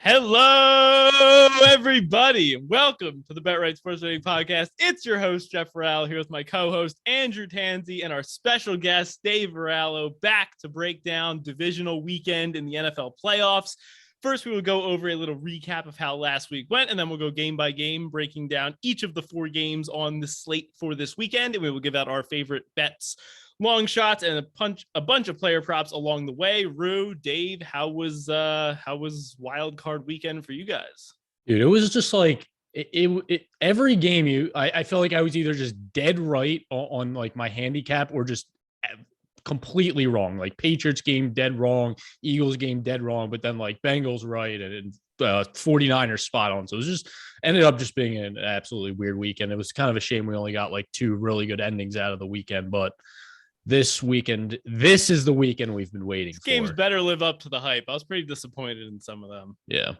Hello, everybody. Welcome to the Bet Right Sports Betting Podcast. It's your host, Jeff Varallo, here with my co-host, Andrew Tanzi, and our special guest, Dave Varallo, back to break down divisional weekend in the NFL playoffs. First, we will go over a little recap of how last week went, and then we'll go game by game, breaking down each of the four games on the slate for this weekend, and we will give out our favorite bets, long shots, and a bunch of player props along the way. Rue, Dave, how was wild card weekend for you guys? Dude, it was just like every game I felt like I was either just dead right on like my handicap or just completely wrong. Like Patriots game dead wrong, Eagles game dead wrong, but then like Bengals right and 49ers spot on. So it was just ended up just being an absolutely weird weekend. It was kind of a shame we only got like two really good endings out of the weekend, but this weekend, this is the weekend we've been waiting for. Games better live up to the hype. I was pretty disappointed in some of them. Yeah,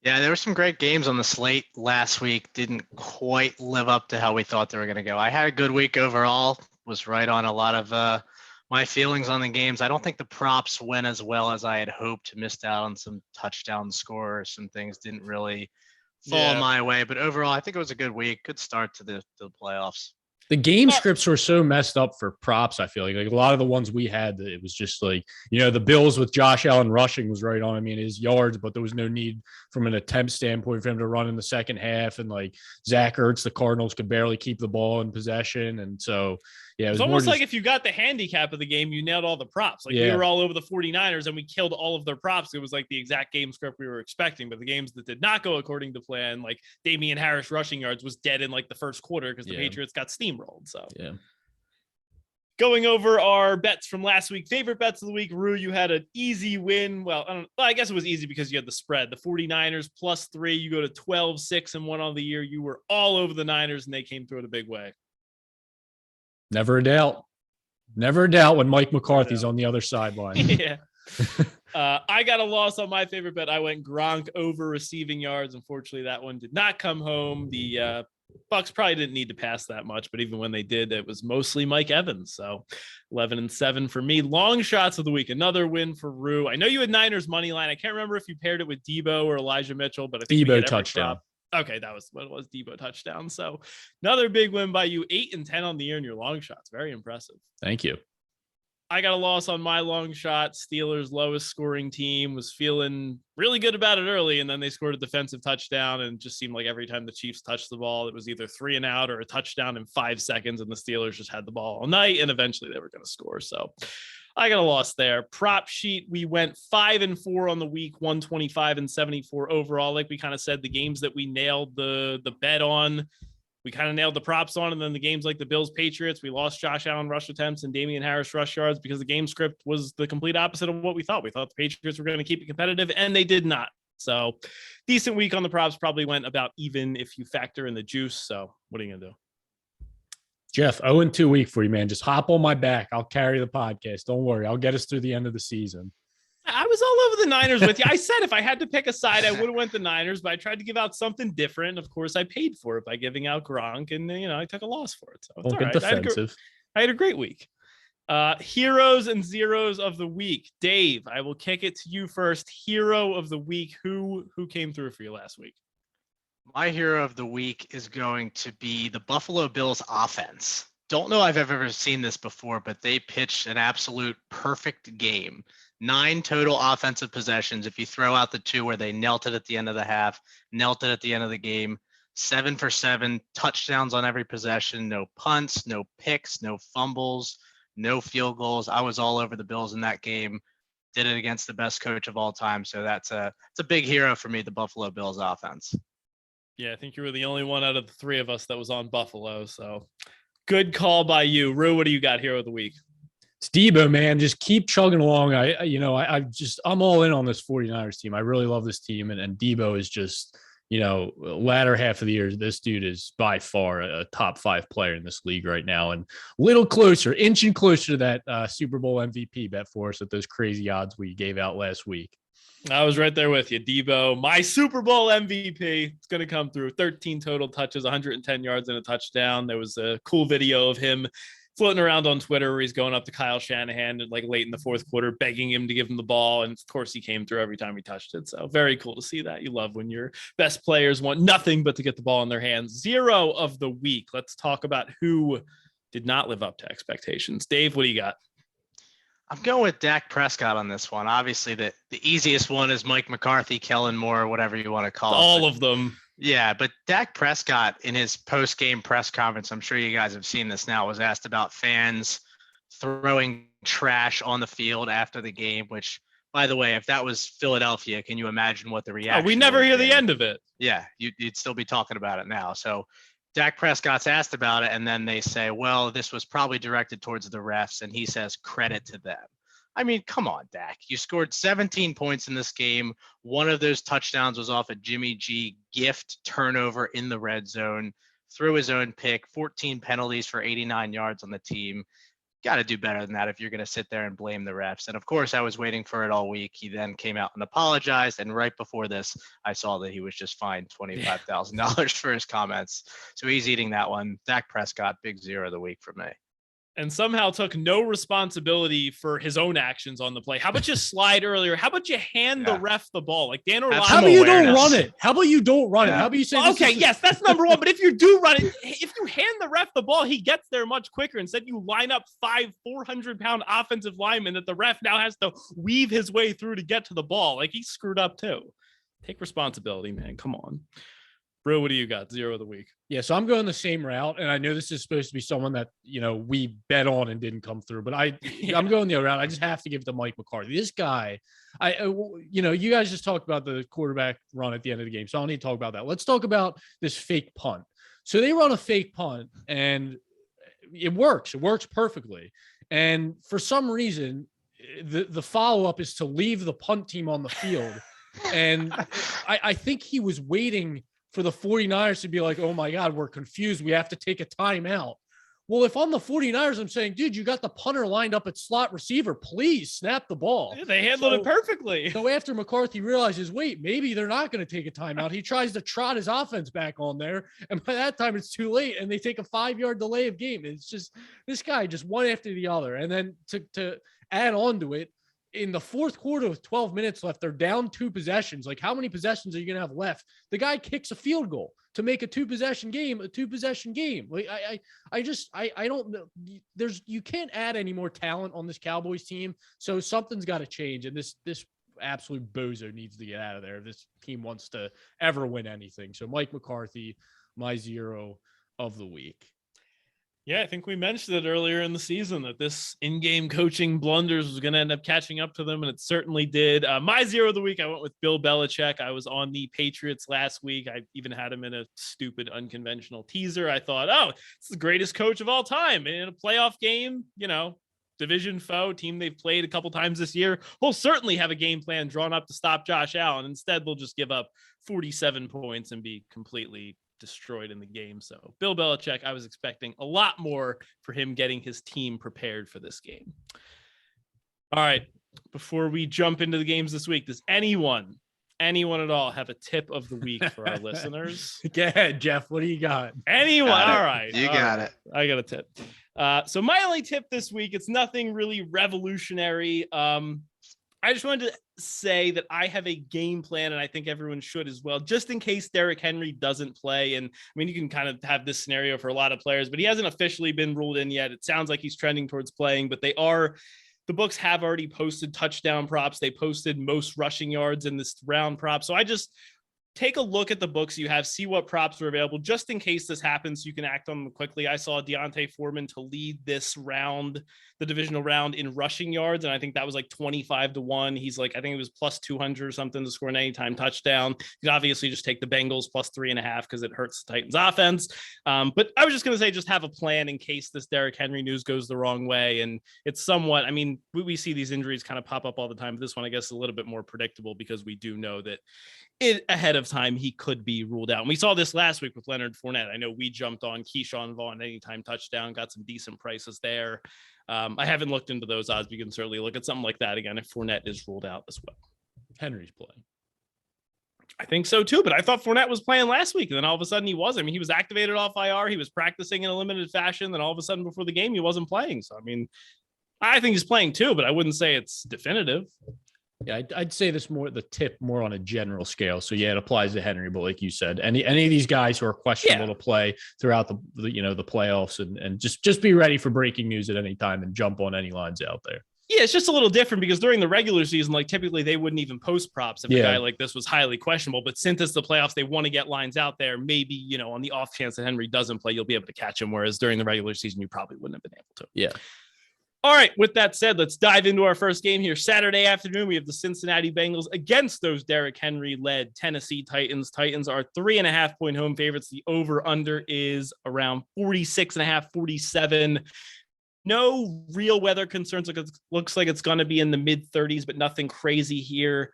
there were some great games on the slate last week. Didn't quite live up to how we thought they were going to go. I had a good week overall. Was right on a lot of my feelings on the games. I don't think the props went as well as I had hoped. Missed out on some touchdown scores. Some things didn't really fall my way. But overall, I think it was a good week. Good start to the playoffs. The game scripts were so messed up for props. I feel like a lot of the ones we had, it was just like, the Bills with Josh Allen rushing was right on. I mean, his yards, but there was no need from an attempt standpoint for him to run in the second half. And like Zach Ertz, the Cardinals could barely keep the ball in possession. And so, yeah, it was almost like if you got the handicap of the game, you nailed all the props. Like we were all over the 49ers and we killed all of their props. It was like the exact game script we were expecting. But the games that did not go according to plan, like Damian Harris rushing yards was dead in like the first quarter because the Patriots got steamrolled. So going over our bets from last week, favorite bets of the week. Rue, you had an easy win. Well, I guess it was easy because you had the spread. The 49ers +3. You go to 12-6 and 1 on the year. You were all over the Niners and they came through in a big way. Never a doubt. Never a doubt when Mike McCarthy's on the other sideline. Yeah. I got a loss on my favorite bet. I went Gronk over receiving yards. Unfortunately, that one did not come home. The Bucks probably didn't need to pass that much, but even when they did, it was mostly Mike Evans. So 11-7 for me. Long shots of the week. Another win for Rue. I know you had Niners money line. I can't remember if you paired it with Debo or Elijah Mitchell, but I think Debo touchdown. Okay, that was what it was, Debo touchdown. So another big win by you, 8-10 on the year in your long shots. Very impressive. Thank you. I got a loss on my long shot. Steelers' lowest scoring team, was feeling really good about it early, and then they scored a defensive touchdown, and it just seemed like every time the Chiefs touched the ball, it was either 3 and out or a touchdown in 5 seconds, and the Steelers just had the ball all night, and eventually they were going to score. So I got a loss there. Prop sheet, we went 5-4 on the week, 125-74 overall. Like we kind of said, the games that we nailed the bet on, we kind of nailed the props on. And then the games like the Bills Patriots, we lost Josh Allen rush attempts and Damian Harris rush yards because the game script was the complete opposite of what we thought. We thought the Patriots were going to keep it competitive, and they did not. So decent week on the props, probably went about even if you factor in the juice. So what are you going to do? Jeff, 0-2 week for you, man. Just hop on my back. I'll carry the podcast. Don't worry. I'll get us through the end of the season. I was all over the Niners with you. I said if I had to pick a side, I would have went the Niners, but I tried to give out something different. Of course, I paid for it by giving out Gronk, and I took a loss for it. So it's Don't get defensive. I had a great week. Heroes and zeros of the week. Dave, I will kick it to you first. Hero of the week. Who came through for you last week? My hero of the week is going to be the Buffalo Bills offense. Don't know I've ever seen this before, but they pitched an absolute perfect game. 9 total offensive possessions. If you throw out the 2 where they knelt it at the end of the half, knelt it at the end of the game, 7 for 7, touchdowns on every possession, no punts, no picks, no fumbles, no field goals. I was all over the Bills in that game. Did it against the best coach of all time. So it's a big hero for me, the Buffalo Bills offense. Yeah, I think you were the only one out of the 3 of us that was on Buffalo. So good call by you. Rue, what do you got hero of the week? It's Debo, man. Just keep chugging along. I'm all in on this 49ers team. I really love this team. And Debo is just, latter half of the year, this dude is by far a top 5 player in this league right now. And little closer, inching closer to that Super Bowl MVP bet for us at those crazy odds we gave out last week. I was right there with you. Debo, my Super Bowl MVP. It's going to come through. 13 total touches, 110 yards and a touchdown. There was a cool video of him floating around on Twitter where he's going up to Kyle Shanahan and like late in the fourth quarter, begging him to give him the ball. And of course he came through every time he touched it. So very cool to see that. You love when your best players want nothing but to get the ball in their hands. 0 of the week. Let's talk about who did not live up to expectations. Dave, what do you got? I'm going with Dak Prescott on this one. Obviously, the easiest one is Mike McCarthy, Kellen Moore, whatever you want to call it. All of them. Yeah, but Dak Prescott in his post-game press conference, I'm sure you guys have seen this now, was asked about fans throwing trash on the field after the game, which, by the way, if that was Philadelphia, can you imagine what the reaction we never hear been? the end of it. Yeah, you'd still be talking about it now. So Dak Prescott's asked about it, and then they say, well, this was probably directed towards the refs, and he says credit to them. I mean, come on, Dak. You scored 17 points in this game. One of those touchdowns was off a Jimmy G gift turnover in the red zone, threw his own pick, 14 penalties for 89 yards on the team. Got to do better than that if you're going to sit there and blame the refs. And of course, I was waiting for it all week. He then came out and apologized. And right before this, I saw that he was just fined $25,000 for his comments. So he's eating that one. Dak Prescott, big 0 of the week for me. And somehow took no responsibility for his own actions on the play. How about you slide earlier? How about you hand the ref the ball? Like Dan Orlando. How about you don't run it? How about you don't run it? How about you say, okay, yes, that's number one. But if you do run it, if you hand the ref the ball, he gets there much quicker. Instead, you line up 400-pound offensive linemen that the ref now has to weave his way through to get to the ball. Like, he screwed up too. Take responsibility, man. Come on. Bro, what do you got? 0 of the week. Yeah, so I'm going the same route, and I know this is supposed to be someone that, we bet on and didn't come through, but I'm going the other route. I just have to give it to Mike McCarthy. This guy, you guys just talked about the quarterback run at the end of the game, so I don't need to talk about that. Let's talk about this fake punt. So they run a fake punt, and it works. It works perfectly. And for some reason, the follow-up is to leave the punt team on the field. And I think he was waiting for the 49ers to be like, oh my God, we're confused. We have to take a timeout. Well, if I'm the 49ers, I'm saying, dude, you got the punter lined up at slot receiver. Please snap the ball. Yeah, they handled it perfectly. So after McCarthy realizes, wait, maybe they're not going to take a timeout, he tries to trot his offense back on there. And by that time, it's too late. And they take a 5-yard delay of game. It's just this guy just one after the other. And then to add on to it, in the fourth quarter with 12 minutes left, they're down 2 possessions. Like, how many possessions are you going to have left? The guy kicks a field goal to make a 2-possession game. Like, I don't know. You can't add any more talent on this Cowboys team. So something's got to change. And this absolute bozo needs to get out of there if this team wants to ever win anything. So Mike McCarthy, my 0 of the week. Yeah, I think we mentioned it earlier in the season that this in-game coaching blunders was going to end up catching up to them, and it certainly did. My 0 of the week, I went with Bill Belichick. I was on the Patriots last week. I even had him in a stupid, unconventional teaser. I thought, this is the greatest coach of all time. In a playoff game, division foe, team they've played a couple times this year, will certainly have a game plan drawn up to stop Josh Allen. Instead, they'll just give up 47 points and be completely destroyed in the game. So Bill Belichick, I was expecting a lot more for him getting his team prepared for this game. All right, before we jump into the games this week, does anyone at all have a tip of the week for our listeners? Go ahead, Jeff. What do you got? Anyone? All right. You got it. I got a tip. So my only tip this week, it's nothing really revolutionary. I just wanted to say that I have a game plan, and I think everyone should as well, just in case Derrick Henry doesn't play. And I mean, you can kind of have this scenario for a lot of players, but he hasn't officially been ruled in yet. It sounds like he's trending towards playing, but the books have already posted touchdown props. They posted most rushing yards in this round prop. So I just take a look at the books you have, see what props are available, just in case this happens, so you can act on them quickly. I saw Deontay Foreman to lead this round, the divisional round, in rushing yards, and I think that was like 25-1. He's like, I think it was plus 200 or something to score an anytime touchdown. You can obviously just take the Bengals plus 3.5 because it hurts the Titans offense. But I was just going to say, just have a plan in case this Derrick Henry news goes the wrong way. And it's somewhat, I mean, we see these injuries kind of pop up all the time. But this one, I guess, is a little bit more predictable because we do know that ahead of time he could be ruled out. And we saw this last week with Leonard Fournette. I know we jumped on Keyshawn Vaughn anytime touchdown, got some decent prices there. I haven't looked into those odds, but you can certainly look at something like that again if Fournette is ruled out as well. Henry's playing. I think so too, but I thought Fournette was playing last week, and then all of a sudden he wasn't. I mean, he was activated off IR. He was practicing in a limited fashion. Then all of a sudden before the game, he wasn't playing. So, I mean, I think he's playing too, but I wouldn't say it's definitive. Yeah, I'd say this more the tip more on a general scale. So yeah, it applies to Henry, but like you said, any of these guys who are questionable to play throughout the playoffs, and just be ready for breaking news at any time and jump on any lines out there. Yeah, it's just a little different because during the regular season, like typically they wouldn't even post props if a guy like this was highly questionable. But since it's the playoffs, they want to get lines out there. Maybe, on the off chance that Henry doesn't play, you'll be able to catch him. Whereas during the regular season, you probably wouldn't have been able to. Yeah. All right. With that said, let's dive into our first game here. Saturday afternoon, we have the Cincinnati Bengals against those Derrick Henry-led Tennessee Titans. Titans are 3.5-point home favorites. The over-under is around 46.5, 47. No real weather concerns. Looks like it's going to be in the mid-30s, but nothing crazy here.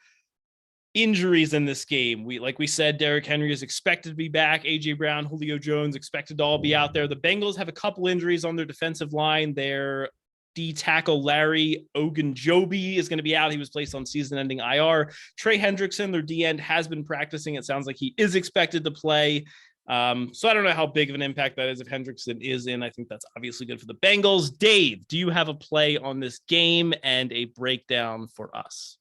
Injuries in this game. Like we said, Derrick Henry is expected to be back. A.J. Brown, Julio Jones expected to all be out there. The Bengals have a couple injuries on their defensive line. Their D tackle Larry Ogunjobi is going to be out. He was placed on season-ending IR. Trey Hendrickson, their D end, has been practicing. It sounds like he is expected to play. So I don't know how big of an impact that is if Hendrickson is in. I think that's obviously good for the Bengals. Dave, do you have a play on this game and a breakdown for us?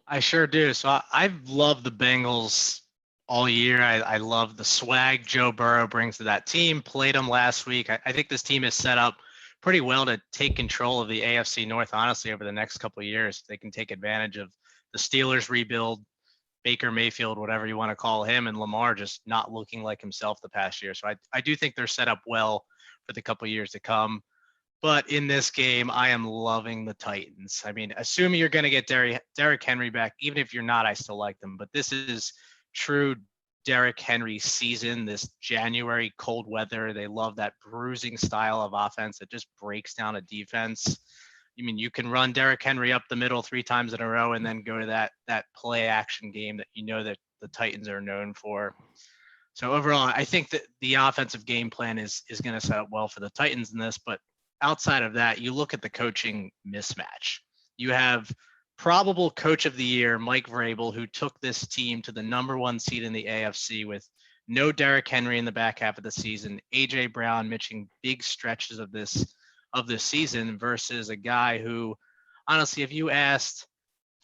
I sure do. So I've loved the Bengals all year. I love the swag Joe Burrow brings to that team. Played them last week. I think this team is set up pretty well to take control of the AFC North, honestly, over the next couple of years. They can take advantage of the Steelers rebuild, Baker Mayfield, whatever you want to call him, and Lamar just not looking like himself the past year. So I do think they're set up well for the couple of years to come. But in this game, I am loving the Titans. I mean, assuming you're going to get Derrick Henry back, even if you're not, I still like them. But this is true Derrick Henry season, this January cold weather. They love that bruising style of offense that just breaks down a defense. I mean, you can run Derrick Henry up the middle 3 times in a row and then go to that play action game that that the Titans are known for. So overall, I think that the offensive game plan is going to set up well for the Titans in this. But outside of that, you look at the coaching mismatch. You have probable coach of the year, Mike Vrabel, who took this team to the #1 seed in the AFC with no Derrick Henry in the back half of the season, A.J. Brown missing big stretches of this season, versus a guy who, honestly, if you asked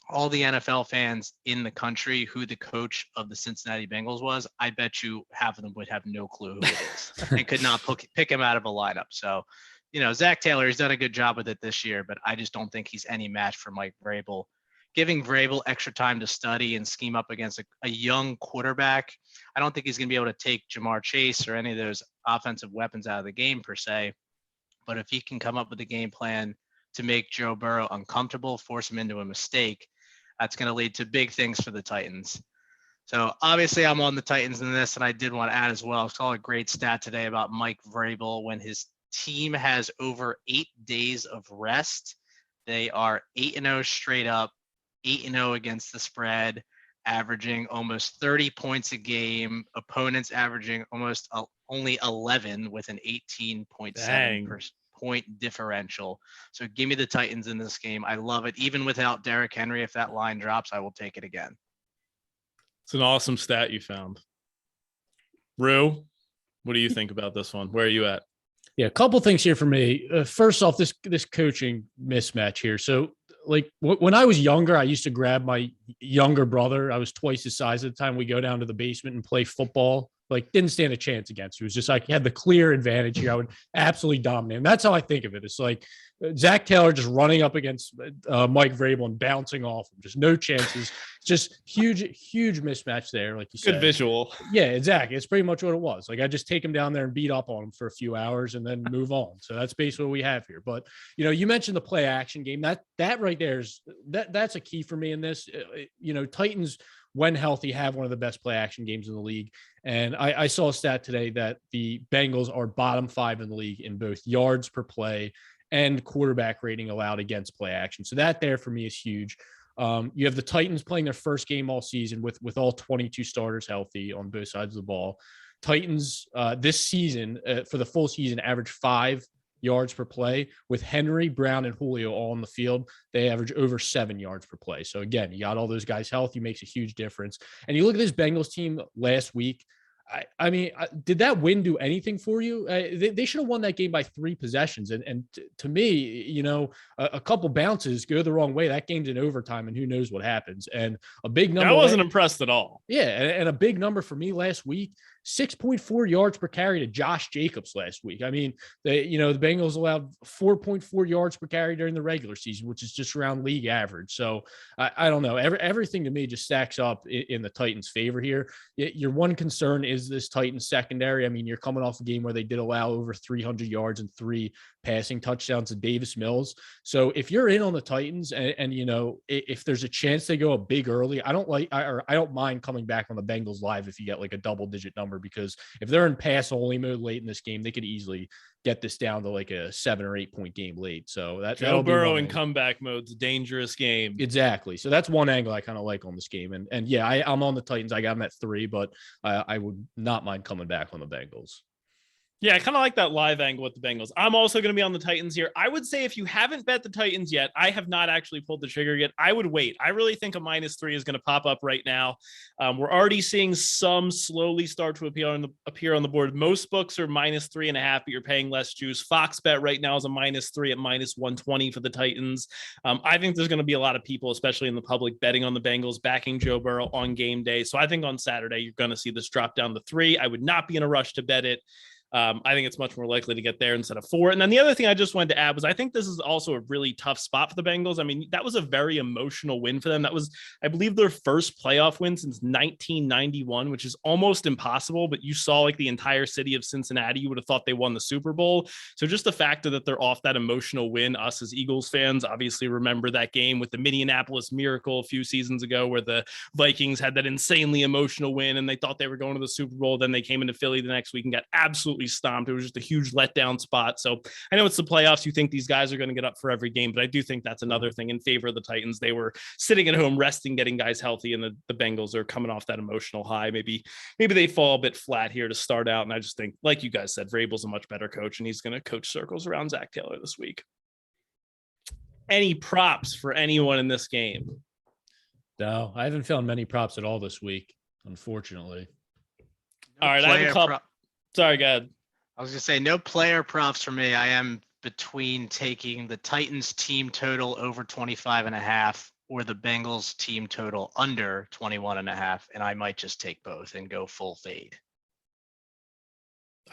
all the NFL fans in the country who the coach of the Cincinnati Bengals was, I bet you half of them would have no clue who it is and could not pick him out of a lineup. So, Zach Taylor has done a good job with it this year, but I just don't think he's any match for Mike Vrabel. Giving Vrabel extra time to study and scheme up against a young quarterback, I don't think he's going to be able to take Jamar Chase or any of those offensive weapons out of the game per se. But if he can come up with a game plan to make Joe Burrow uncomfortable, force him into a mistake, that's going to lead to big things for the Titans. So obviously I'm on the Titans in this, and I did want to add as well, I saw a great stat today about Mike Vrabel. When his team has over 8 days of rest, they are 8-0 straight up, 8-0 against the spread, averaging almost 30 points a game, opponents averaging almost only 11 with an 18.7 point differential. So give me the Titans in this game. I love it. Even without Derrick Henry, if that line drops, I will take it again. It's an awesome stat you found. Rue, what do you think about this one? Where are you at? Yeah, a couple things here for me. First off, this coaching mismatch here. So, like when I was younger, I used to grab my younger brother. I was twice his size at the time. We go down to the basement and play football. Like, didn't stand a chance against. It was just like, had the clear advantage here. I would absolutely dominate. And that's how I think of it. It's like Zach Taylor just running up against Mike Vrabel and bouncing off him. Just no chances. Just huge mismatch there, like you said. Good visual. Yeah, exactly. It's pretty much what it was. Like, I just take him down there and beat up on him for a few hours and then move on. So that's basically what we have here. But, you mentioned the play action game. That right there is that's a key for me in this. Titans, when healthy, have one of the best play action games in the league. And I saw a stat today that the Bengals are bottom 5 in the league in both yards per play and quarterback rating allowed against play action. So that there for me is huge. You have the Titans playing their first game all season with all 22 starters healthy on both sides of the ball. Titans this season for the full season average 5 yards per play. With Henry, Brown, and Julio all on the field, they average over 7 yards per play. So again, you got all those guys healthy, makes a huge difference. And you look at this Bengals team last week. I mean, did that win do anything for you? They should have won that game by 3 possessions. And to me, you know, a couple bounces go the wrong way. That game's in overtime, and who knows what happens. And a big number. I wasn't impressed at all. Yeah, and a big number for me last week, 6.4 yards per carry to Josh Jacobs last week. I mean, the Bengals allowed 4.4 yards per carry during the regular season, which is just around league average. So I don't know. Everything to me just stacks up in the Titans' favor here. Your one concern is this Titans secondary. I mean, you're coming off a game where they did allow over 300 yards and 3 passing touchdowns to Davis Mills. So if you're in on the Titans and you know, if there's a chance they go a big early, I don't mind coming back on the Bengals live if you get like a double-digit number, because if they're in pass-only mode late in this game, they could easily get this down to like a 7 or 8 point game late. So Joe Burrow in comeback mode's a dangerous game. Exactly. So that's one angle I kind of like on this game. And yeah, I'm on the Titans. I got them at 3, but I would not mind coming back on the Bengals. Yeah, I kind of like that live angle with the Bengals. I'm also going to be on the Titans here. I would say if you haven't bet the Titans yet, I have not actually pulled the trigger yet. I would wait. I really think a -3 is going to pop up right now. We're already seeing some slowly start to appear on the board. Most books are -3.5, but you're paying less juice. Fox Bet right now is a -3 at -120 for the Titans. I think there's going to be a lot of people, especially in the public, betting on the Bengals, backing Joe Burrow on game day. So I think on Saturday, you're going to see this drop down to 3. I would not be in a rush to bet it. I think it's much more likely to get there instead of 4. And then the other thing I just wanted to add was I think this is also a really tough spot for the Bengals. I mean, that was a very emotional win for them. That was, I believe, their first playoff win since 1991, which is almost impossible. But you saw like the entire city of Cincinnati, you would have thought they won the Super Bowl. So just the fact that they're off that emotional win, us as Eagles fans obviously remember that game with the Minneapolis Miracle a few seasons ago where the Vikings had that insanely emotional win and they thought they were going to the Super Bowl. Then they came into Philly the next week and got absolutely stomped. It was just a huge letdown spot. So I know it's the playoffs. You think these guys are going to get up for every game, but I do think that's another thing in favor of the Titans. They were sitting at home resting, getting guys healthy, and the Bengals are coming off that emotional high. Maybe they fall a bit flat here to start out. And I just think, like you guys said, Vrabel's a much better coach, and he's going to coach circles around Zach Taylor this week. Any props for anyone in this game? No, I haven't found many props at all this week, unfortunately. All right, I have a couple. Sorry, go ahead. I was going to say no player props for me. I am between taking the Titans team total over 25.5 or the Bengals team total under 21.5. And I might just take both and go full fade.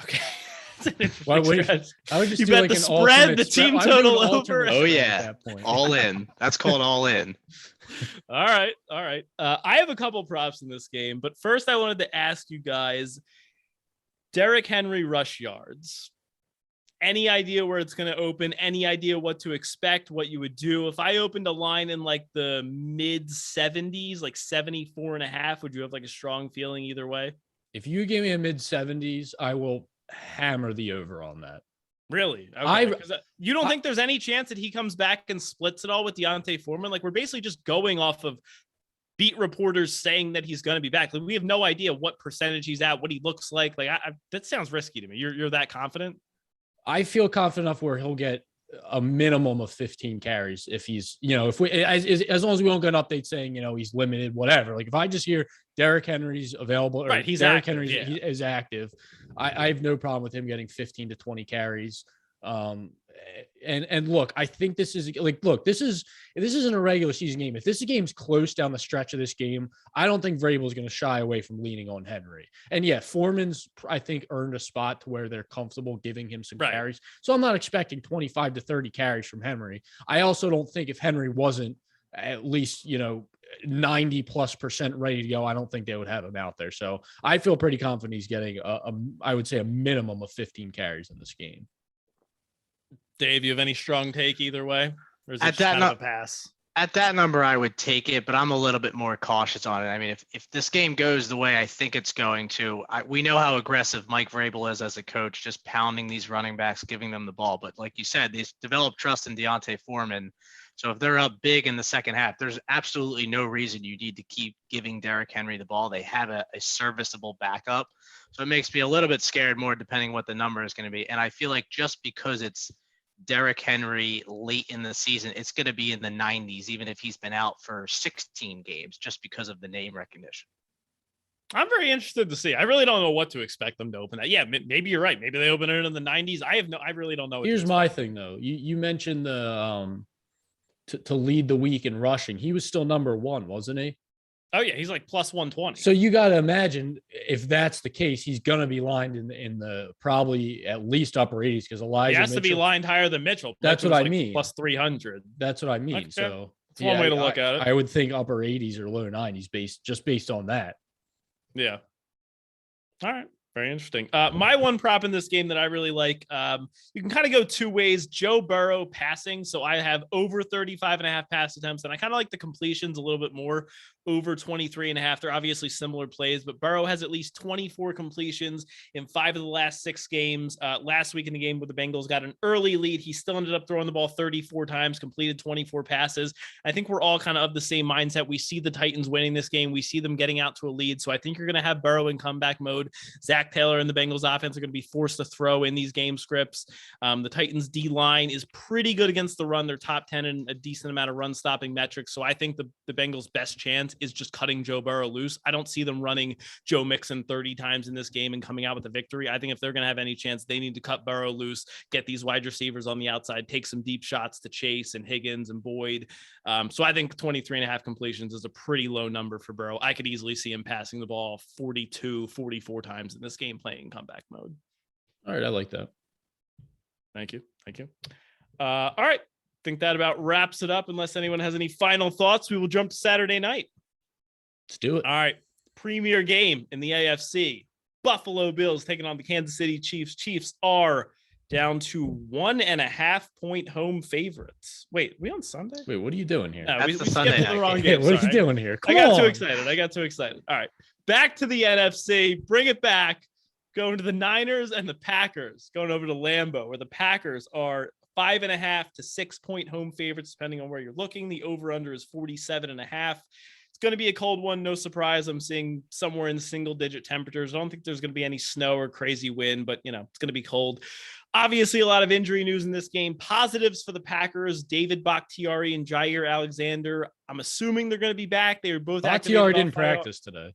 Okay. I would just you do bet like the an spread, the team total over. Oh yeah, all in. That's called all in. All right. I have a couple props in this game, but first I wanted to ask you guys, Derrick Henry rush yards. Any idea where it's going to open? Any idea what to expect, what you would do? If I opened a line in like the mid 70s, like 74.5, would you have like a strong feeling either way? If you give me a mid 70s, I will hammer the over on that. Really? Okay. You don't think there's any chance that he comes back and splits it all with Deontay Foreman? Like, we're basically just going off of beat reporters saying that he's going to be back. Like, we have no idea what percentage he's at, what he looks like. Like, that sounds risky to me. You're that confident? I feel confident enough where he'll get a minimum of 15 carries if he's, you know, if we, as long as we don't get an update saying, you know, he's limited, whatever. Like, if I just hear Derrick Henry's available, or right, he's Derrick active, Henry yeah. is active, I have no problem with him getting 15 to 20 carries. And look, I think this is like, look, this isn't a regular season game. If this game's close down the stretch of this game, I don't think Vrabel is going to shy away from leaning on Henry. And yeah, Foreman's, I think, earned a spot to where they're comfortable giving him some carries. So I'm not expecting 25 to 30 carries from Henry. I also don't think if Henry wasn't at least, you know, 90+% ready to go, I don't think they would have him out there. So I feel pretty confident he's getting I would say a minimum of 15 carries in this game. Dave, you have any strong take either way? Or is it At just that kind of a pass? At that number, I would take it, but I'm a little bit more cautious on it. I mean, if this game goes the way I think it's going to, we know how aggressive Mike Vrabel is as a coach, just pounding these running backs, giving them the ball. But like you said, they've developed trust in Deontay Foreman. So if they're up big in the second half, there's absolutely no reason you need to keep giving Derrick Henry the ball. They have a serviceable backup. So it makes me a little bit scared more depending what the number is going to be. And I feel like just because it's Derrick Henry late in the season, it's going to be in the 90s, even if he's been out for 16 games, just because of the name recognition. I'm very interested to see. I really don't know what to expect them to open that. Yeah, maybe you're right. Maybe they open it in the 90s. I really don't know. Here's my thing though. You mentioned the to lead the week in rushing. He was still number 1, wasn't he? Oh yeah, he's like plus 120. So you got to imagine if that's the case, he's going to be lined in the probably at least upper 80s because Elijah he has Mitchell, to be lined higher than Mitchell. That's what I mean. Plus 300. That's what I mean. Okay. So it's one way to look at it. I would think upper 80s or low 90s based on that. Yeah. All right. Very interesting. My one prop in this game that I really like, you can kind of go two ways. Joe Burrow passing. So I have over 35.5 pass attempts, and I kind of like the completions a little bit more, over 23.5. They're obviously similar plays, but Burrow has at least 24 completions in 5 of the last 6 games. Last week in the game where the Bengals got an early lead, he still ended up throwing the ball 34 times, completed 24 passes. I think we're all kind of the same mindset. We see the Titans winning this game. We see them getting out to a lead. So I think you're going to have Burrow in comeback mode. Zach Taylor and the Bengals offense are going to be forced to throw in these game scripts. The Titans D line is pretty good against the run. They're top 10 in a decent amount of run stopping metrics. So I think the Bengals' best chance is just cutting Joe Burrow loose. I don't see them running Joe Mixon 30 times in this game and coming out with a victory. I think if they're going to have any chance, they need to cut Burrow loose, get these wide receivers on the outside, take some deep shots to Chase and Higgins and Boyd. So I think 23.5 completions is a pretty low number for Burrow. I could easily see him passing the ball 42, 44 times in this game playing comeback mode. All right. I like that. Thank you. All right. I think that about wraps it up. Unless anyone has any final thoughts, we will jump to Saturday night. Let's do it. All right. Premier game in the AFC. Buffalo Bills taking on the Kansas City Chiefs. Chiefs are down to 1.5 point home favorites. Wait, we on Sunday? Wait, what are you doing here? That's we the Sunday the wrong night game. What are you doing here? I got too excited. All right. Back to the NFC. Bring it back. Going to the Niners and the Packers. Going over to Lambeau, where the Packers are 5.5 to 6 point home favorites, depending on where you're looking. The over-under is 47.5. It's going to be a cold one. No surprise. I'm seeing somewhere in single-digit temperatures. I don't think there's going to be any snow or crazy wind, but, it's going to be cold. Obviously, a lot of injury news in this game. Positives for the Packers, David Bakhtiari and Jair Alexander. I'm assuming they're going to be back. They were both Bakhtiari didn't practice today.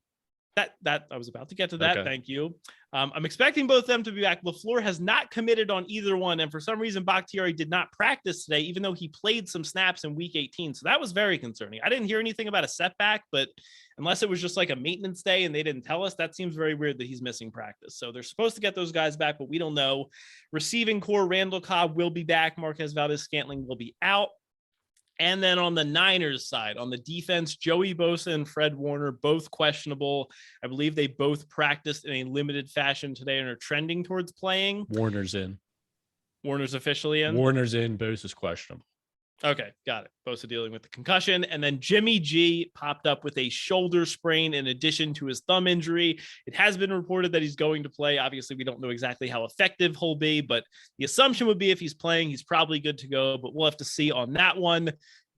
That I was about to get to that. Okay. Thank you. I'm expecting both of them to be back. LaFleur has not committed on either one. And for some reason, Bakhtiari did not practice today, even though he played some snaps in week 18. So that was very concerning. I didn't hear anything about a setback, but unless it was just like a maintenance day and they didn't tell us, that seems very weird that he's missing practice. So they're supposed to get those guys back, but we don't know. Receiving core, Randall Cobb will be back. Marquez Valdez-Scantling will be out. And then on the Niners side, on the defense, Joey Bosa and Fred Warner, both questionable. I believe they both practiced in a limited fashion today and are trending towards playing. Warner's in. Warner's officially in? Warner's in. Bosa's questionable. Okay, got it. Bosa dealing with the concussion. And then Jimmy G popped up with a shoulder sprain in addition to his thumb injury. It has been reported that he's going to play. Obviously, we don't know exactly how effective he'll be, but the assumption would be if he's playing, he's probably good to go, but we'll have to see on that one.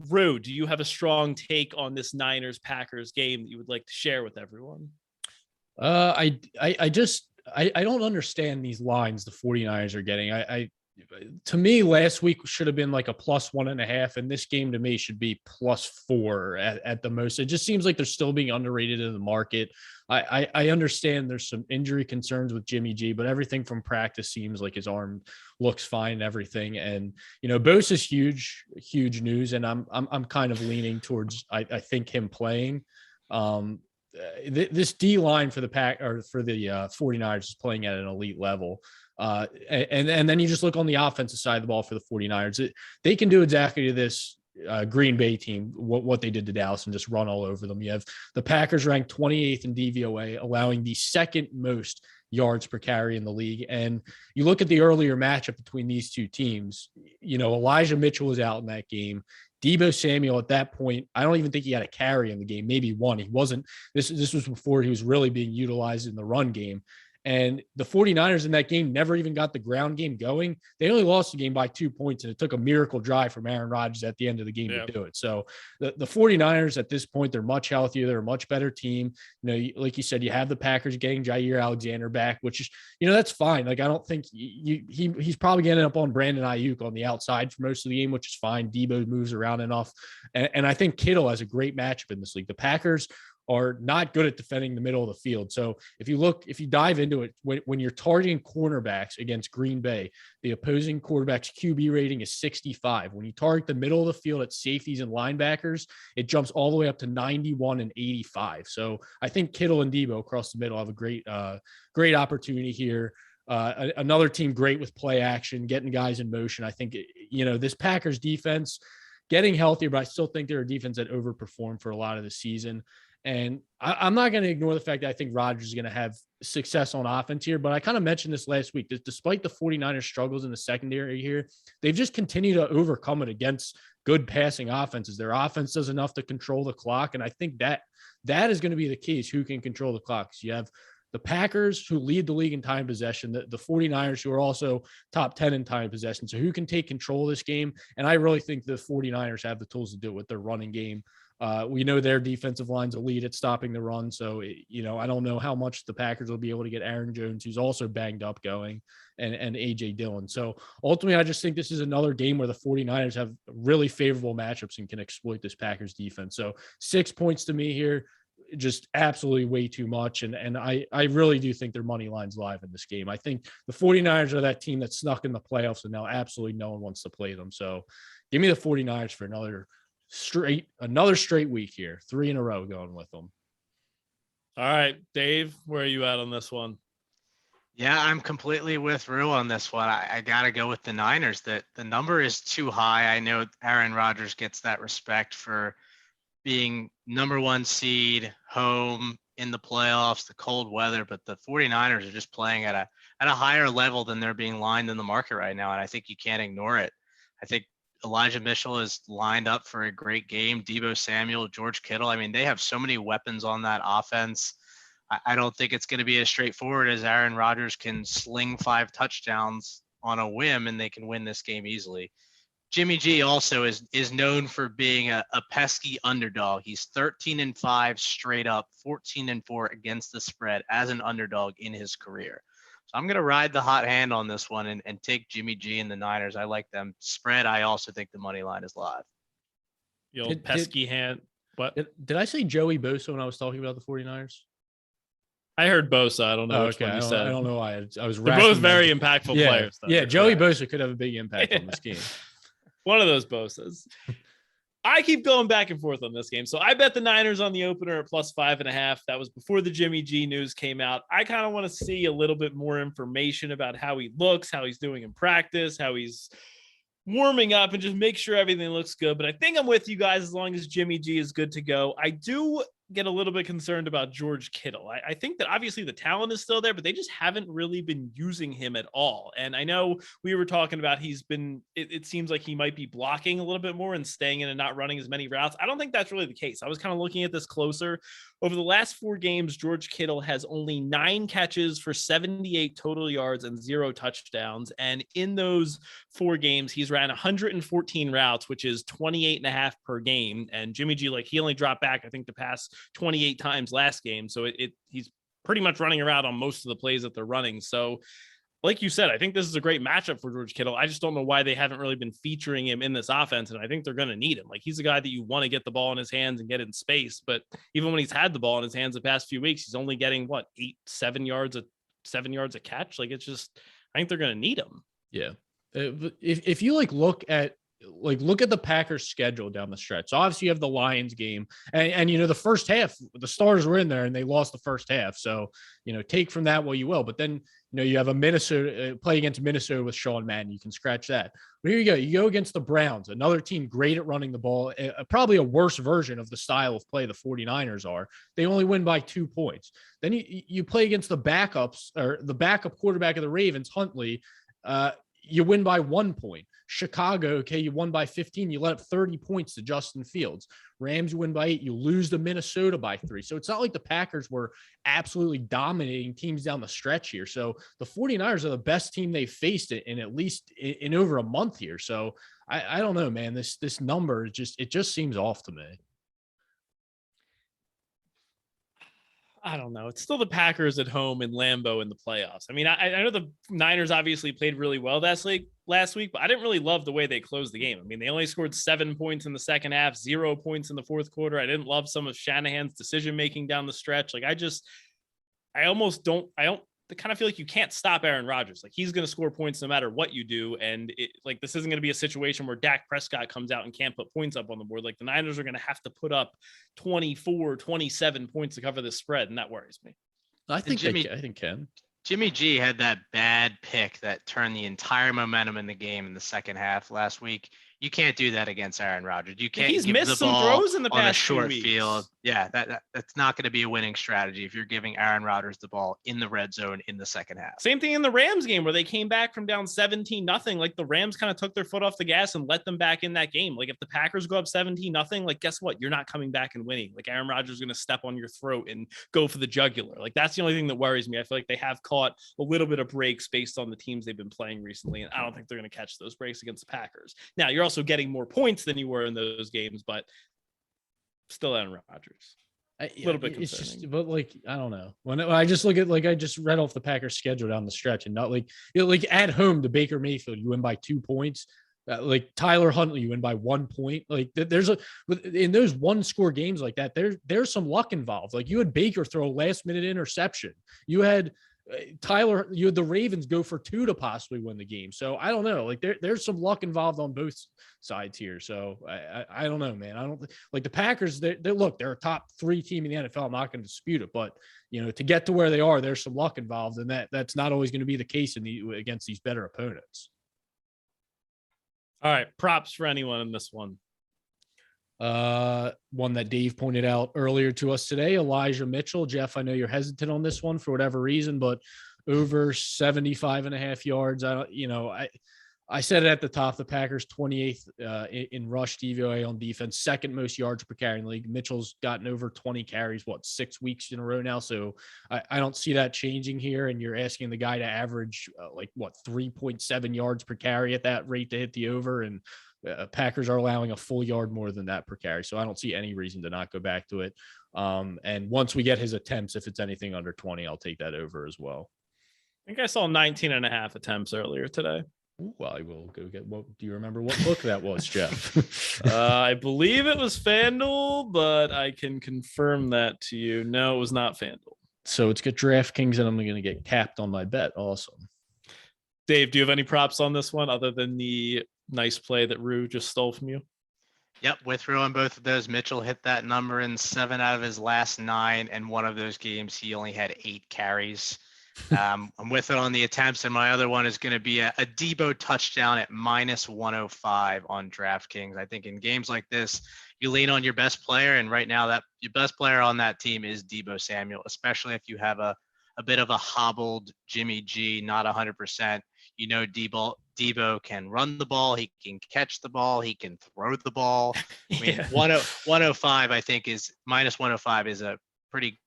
Rue, do you have a strong take on this Niners-Packers game that you would like to share with everyone? I don't understand these lines the 49ers are getting. To me, last week should have been like a +1.5, and this game to me should be +4 at the most. It just seems like they're still being underrated in the market. I understand there's some injury concerns with Jimmy G, but everything from practice seems like his arm looks fine and everything. And Bosa's huge news, and I'm kind of leaning towards I think him playing. This D line for the 49ers is playing at an elite level. And then you just look on the offensive side of the ball for the 49ers. They can do exactly to this Green Bay team what they did to Dallas and just run all over them. You have the Packers ranked 28th in DVOA, allowing the second most yards per carry in the league. And you look at the earlier matchup between these two teams, Elijah Mitchell was out in that game. Deebo Samuel at that point, I don't even think he had a carry in the game, maybe one. He wasn't. This was before he was really being utilized in the run game. And the 49ers in that game never even got the ground game going. They only lost the game by 2 points, and it took a miracle drive from Aaron Rodgers at the end of the game to do it. So the 49ers at this point, they're much healthier. They're a much better team. Like you said, you have the Packers getting Jair Alexander back, which is, that's fine. Like, I don't think he's probably getting up on Brandon Ayuk on the outside for most of the game, which is fine. Debo moves around enough. And I think Kittle has a great matchup in this league. The Packers are not good at defending the middle of the field. So if you dive into it, when you're targeting cornerbacks against Green Bay, the opposing quarterback's QB rating is 65. When you target the middle of the field at safeties and linebackers, it jumps all the way up to 91 and 85. So I think Kittle and Debo across the middle have a great opportunity here. Another team great with play action, getting guys in motion. I think, this Packers defense getting healthier, but I still think they're a defense that overperformed for a lot of the season. And I'm not going to ignore the fact that I think Rodgers is going to have success on offense here, but I kind of mentioned this last week. Despite the 49ers struggles in the secondary here, they've just continued to overcome it against good passing offenses. Their offense does enough to control the clock, and I think that is going to be the key, is who can control the clock. So you have the Packers, who lead the league in time possession, the 49ers, who are also top 10 in time possession. So who can take control of this game? And I really think the 49ers have the tools to do it with their running game. We know their defensive line's elite at stopping the run. So, I don't know how much the Packers will be able to get Aaron Jones, who's also banged up, going, and A.J. Dillon. So ultimately, I just think this is another game where the 49ers have really favorable matchups and can exploit this Packers defense. So 6 points to me here, just absolutely way too much. And I really do think their money line's live in this game. I think the 49ers are that team that snuck in the playoffs, and now absolutely no one wants to play them. So give me the 49ers for another straight week here, 3 in a row going with them. All right, Dave, where are you at on this one? Yeah, I'm completely with Rue on this one. I got to go with the Niners. That the number is too high. I know Aaron Rodgers gets that respect for being number 1 seed, home in the playoffs, the cold weather, but the 49ers are just playing at a higher level than they're being lined in the market right now, and I think you can't ignore it. I think Elijah Mitchell is lined up for a great game. Debo Samuel, George Kittle. I mean, they have so many weapons on that offense. I don't think it's going to be as straightforward as Aaron Rodgers can sling 5 touchdowns on a whim and they can win this game easily. Jimmy G also is known for being a pesky underdog. He's 13-5 straight up, 14-4 against the spread as an underdog in his career. So I'm going to ride the hot hand on this one and take Jimmy G and the Niners. I like them. Spread, I also think the money line is live. The old pesky hand. What? Did I say Joey Bosa when I was talking about the 49ers? I heard Bosa. I don't know which one you said. I don't know why. I was. They're both very impactful players, though. Yeah, Joey Bosa could have a big impact on this game. One of those Bosas. I keep going back and forth on this game. So I bet the Niners on the opener at +5.5. That was before the Jimmy G news came out. I kind of want to see a little bit more information about how he looks, how he's doing in practice, how he's warming up, and just make sure everything looks good. But I think I'm with you guys as long as Jimmy G is good to go. I do get a little bit concerned about George Kittle. I think that obviously the talent is still there, but they just haven't really been using him at all. And I know we were talking about it seems like he might be blocking a little bit more and staying in and not running as many routes. I don't think that's really the case. I was kind of looking at this closer. Over the last 4 games, George Kittle has only 9 catches for 78 total yards and 0 touchdowns. And in those 4 games, he's ran 114 routes, which is 28.5 per game. And Jimmy G, he only dropped back, I think, to pass 28 times last game. So he's pretty much running around on most of the plays that they're running. So like you said, I think this is a great matchup for George Kittle. I just don't know why they haven't really been featuring him in this offense. And I think they're going to need him. He's a guy that you want to get the ball in his hands and get in space. But even when he's had the ball in his hands the past few weeks, he's only getting 7 yards a catch. I think they're going to need him. Yeah. If you look at the Packers schedule down the stretch. So obviously you have the Lions game and the first half, the stars were in there and they lost the first half. So, take from that what you will, but then, you have a Minnesota play against Minnesota with Sean Mann. You can scratch that. But here you go. You go against the Browns, another team great at running the ball, probably a worse version of the style of play the 49ers are. They only win by 2 points. Then you play against the backups or the backup quarterback of the Ravens, Huntley. you win by 1 point. Chicago, okay, you won by 15. You let up 30 points to Justin Fields. Rams, you win by 8. You lose to Minnesota by 3. So it's not like the Packers were absolutely dominating teams down the stretch here. So the 49ers are the best team they've faced in at least in over a month here. So I don't know, man. This number is just seems off to me. I don't know. It's still the Packers at home in Lambeau in the playoffs. I mean, I know the Niners obviously played really well last week, but I didn't really love the way they closed the game. I mean, they only scored 7 points in the second half, 0 points in the fourth quarter. I didn't love some of Shanahan's decision-making down the stretch. Like, I kind of feel like you can't stop Aaron Rodgers. Like, he's going to score points no matter what you do. And this isn't going to be a situation where Dak Prescott comes out and can't put points up on the board. Like, the Niners are going to have to put up 24, 27 points to cover this spread. And that worries me. I think Ken. Jimmy G had that bad pick that turned the entire momentum in the game in the second half last week. You can't do that against Aaron Rodgers. You can't. He's give missed the some ball throws in the on past a short 2 weeks. field. Yeah, that's not going to be a winning strategy if you're giving Aaron Rodgers the ball in the red zone in the second half. Same thing in the Rams game where they came back from down 17-0. Like, the Rams kind of took their foot off the gas and let them back in that game. Like, if the Packers go up 17-0, like, guess what? You're not coming back and winning. Like, Aaron Rodgers is going to step on your throat and go for the jugular. Like, that's the only thing that worries me. I feel like they have caught a little bit of breaks based on the teams they've been playing recently, and I don't think they're going to catch those breaks against the Packers. Now, you're also getting more points than you were in those games, but still Aaron Rodgers. A little bit concerning. It's just, but like, I don't know. When I just look at, like, I just read off the Packers schedule down the stretch, and not like, like at home to Baker Mayfield, you win by 2 points. Like Tyler Huntley, you win by 1 point. Like, there's in those 1-score games like that, there's some luck involved. Like, you had Baker throw a last minute interception. You had you had the Ravens go for 2 to possibly win the game. So I don't know. Like, there's some luck involved on both sides here. So I don't know, man. I don't like the Packers. They're a top 3 team in the NFL. I'm not going to dispute it, but to get to where they are, there's some luck involved, and that's not always going to be the case against these better opponents. All right, props for anyone in this one. One that Dave pointed out earlier to us today, Elijah Mitchell. Jeff, I know you're hesitant on this one for whatever reason, but over 75.5 yards. I said it at the top, the Packers 28th in rush DVOA on defense, second most yards per carry in the league. Mitchell's gotten over 20 carries, 6 weeks in a row now. So I don't see that changing here. And you're asking the guy to average 3.7 yards per carry at that rate to hit the over. And Packers are allowing a full yard more than that per carry. So I don't see any reason to not go back to it. And once we get his attempts, if it's anything under 20, I'll take that over as well. I think I saw 19.5 attempts earlier today. Ooh, I will go get do you remember what book that was, Jeff? I believe it was FanDuel, but I can confirm that to you. No, it was not FanDuel. So it's get DraftKings, and I'm going to get capped on my bet. Awesome. Dave, do you have any props on this one other than the nice play that Rue just stole from you? Yep, with Rue on both of those. Mitchell hit that number in 7 out of his last 9, and one of those games he only had 8 carries. I'm with it on the attempts, and my other one is going to be a Debo touchdown at -105 on DraftKings. I think in games like this, you lean on your best player, and right now that your best player on that team is Debo Samuel, especially if you have a bit of a hobbled Jimmy G, not 100%. Debo can run the ball, he can catch the ball, he can throw the ball. I mean, 105, I think, is -105 is a pretty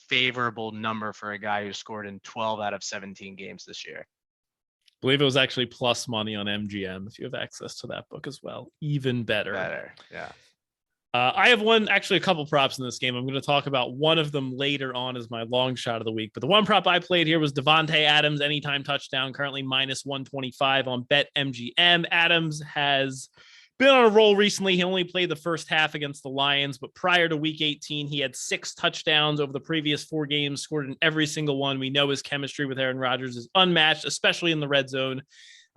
favorable number for a guy who scored in 12 out of 17 games this year. I believe it was actually plus money on MGM if you have access to that book as well. Even better. Yeah. I have a couple props in this game. I'm going to talk about one of them later on as my long shot of the week. But the one prop I played here was Devontae Adams anytime touchdown, currently -125 on BetMGM. Adams has been on a roll recently. He only played the first half against the Lions, but prior to week 18, he had 6 touchdowns over the previous 4 games, scored in every single one. We know his chemistry with Aaron Rodgers is unmatched, especially in the red zone.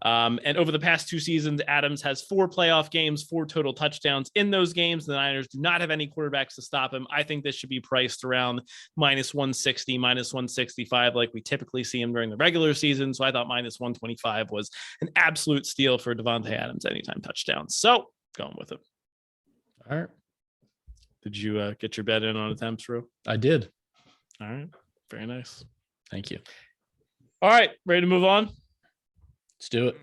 And over the past 2 seasons, Adams has 4 playoff games, 4 total touchdowns in those games. The Niners do not have any quarterbacks to stop him. I think this should be priced around -160, -165, like we typically see him during the regular season. So I thought -125 was an absolute steal for Devontae Adams anytime touchdown. So going with it. All right. Did you get your bet in on attempts, Rue? I did. All right. Very nice. Thank you. All right. Ready to move on? Let's do it.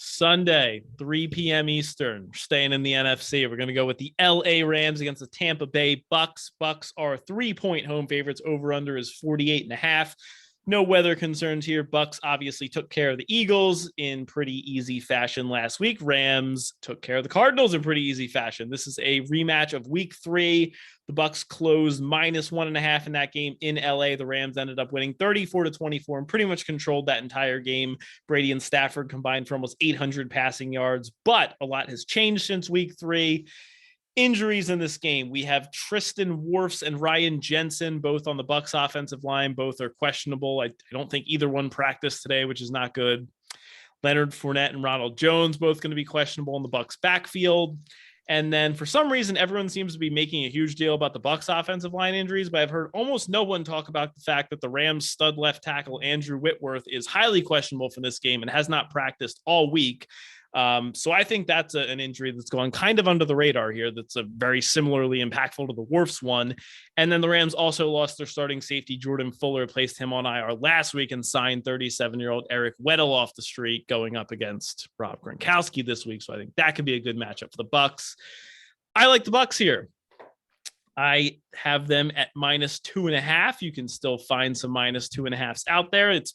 Sunday, 3 p.m. Eastern, staying in the NFC. We're going to go with the LA Rams against the Tampa Bay Bucks. Bucks are 3-point home favorites. Over under is 48.5. No weather concerns here. Bucks obviously took care of the Eagles in pretty easy fashion last week. Rams took care of the Cardinals in pretty easy fashion. This is a rematch of week 3. The Bucks closed -1.5 in that game in LA. The Rams ended up winning 34-24 and pretty much controlled that entire game. Brady and Stafford combined for almost 800 passing yards, but a lot has changed since week 3. Injuries in this game. We have Tristan Wirfs and Ryan Jensen, both on the Bucks offensive line. Both are questionable. I don't think either one practiced today, which is not good. Leonard Fournette and Ronald Jones, both going to be questionable in the Bucks backfield. And then for some reason, everyone seems to be making a huge deal about the Bucks offensive line injuries, but I've heard almost no one talk about the fact that the Rams stud left tackle Andrew Whitworth is highly questionable for this game and has not practiced all week. So I think that's an injury that's going kind of under the radar here. That's a very similarly impactful to the Wirfs one. And then the Rams also lost their starting safety, Jordan Fuller, placed him on IR last week and signed 37-year-old Eric Weddle off the street going up against Rob Gronkowski this week. So I think that could be a good matchup for the Bucks. I like the Bucks here. I have them at -2.5. You can still find some -2.5s out there. It's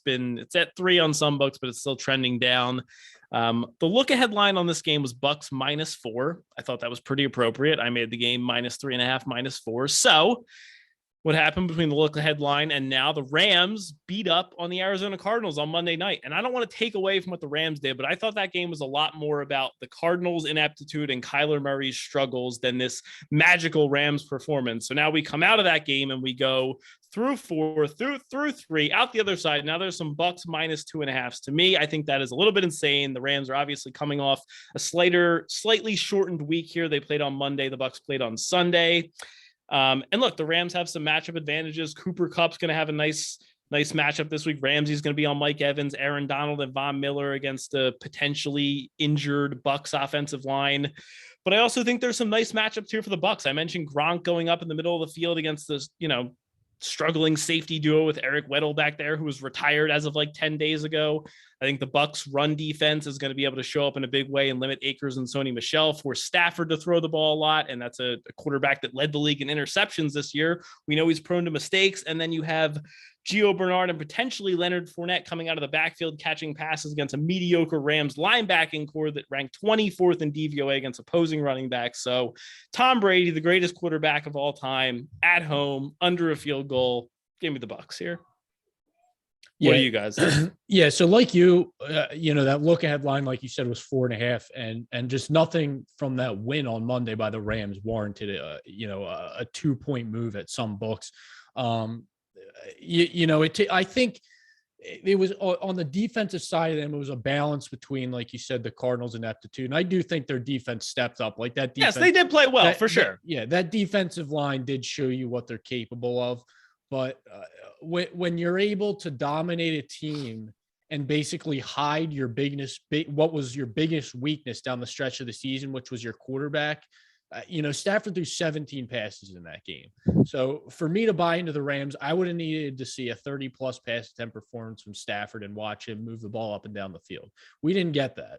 at 3 on some books, but it's still trending down. The look ahead line on this game was Bucks -4. I thought that was pretty appropriate. I made the game -3.5, -4. So what happened between the look ahead line and now? The Rams beat up on the Arizona Cardinals on Monday night. And I don't want to take away from what the Rams did, but I thought that game was a lot more about the Cardinals' ineptitude and Kyler Murray's struggles than this magical Rams performance. So now we come out of that game and we go through 4, through 3, out the other side. Now there's some Bucks -2.5s. To me, I think that is a little bit insane. The Rams are obviously coming off a slightly shortened week here. They played on Monday. The Bucks played on Sunday. And look, the Rams have some matchup advantages. Cooper Kupp's going to have a nice matchup this week. Ramsey's going to be on Mike Evans, Aaron Donald, and Von Miller against a potentially injured Bucks offensive line. But I also think there's some nice matchups here for the Bucks. I mentioned Gronk going up in the middle of the field against this, struggling safety duo with Eric Weddle back there, who was retired as of like 10 days ago. I think the Bucks run defense is going to be able to show up in a big way and limit Akers and Sony Michel, for Stafford to throw the ball a lot. And that's a quarterback that led the league in interceptions this year. We know he's prone to mistakes. And then you have Gio Bernard and potentially Leonard Fournette coming out of the backfield, catching passes against a mediocre Rams linebacking core that ranked 24th in DVOA against opposing running backs. So Tom Brady, the greatest quarterback of all time, at home, under a field goal. Give me the Bucks here. What do you guys think? Yeah. So like that look ahead line, like you said, was 4.5, and just nothing from that win on Monday by the Rams warranted a 2-point move at some books. I think it was on the defensive side of them. It was a balance between, like you said, the Cardinals' ineptitude. And I do think their defense stepped up like that. Defense, yes, they did play well for sure. That defensive line did show you what they're capable of. But when you're able to dominate a team and basically hide what was your biggest weakness down the stretch of the season, which was your quarterback, Stafford threw 17 passes in that game. So for me to buy into the Rams, I would have needed to see a 30-plus pass attempt performance from Stafford and watch him move the ball up and down the field. We didn't get that.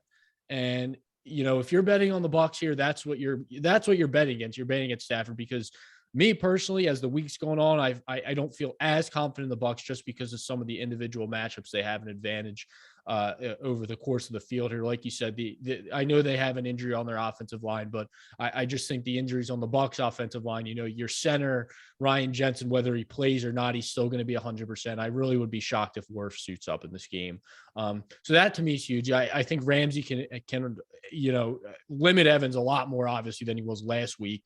And, if you're betting on the Bucs here, that's what you're betting against. You're betting against Stafford, because me personally, as the week's going on, I don't feel as confident in the Bucs just because of some of the individual matchups. They have an advantage over the course of the field here. Like you said, I know they have an injury on their offensive line, but I just think the injuries on the Bucs offensive line, your center, Ryan Jensen, whether he plays or not, he's still going to be 100%. I really would be shocked if Wirfs suits up in this game. So that to me is huge. I think Ramsey can limit Evans a lot more, obviously, than he was last week.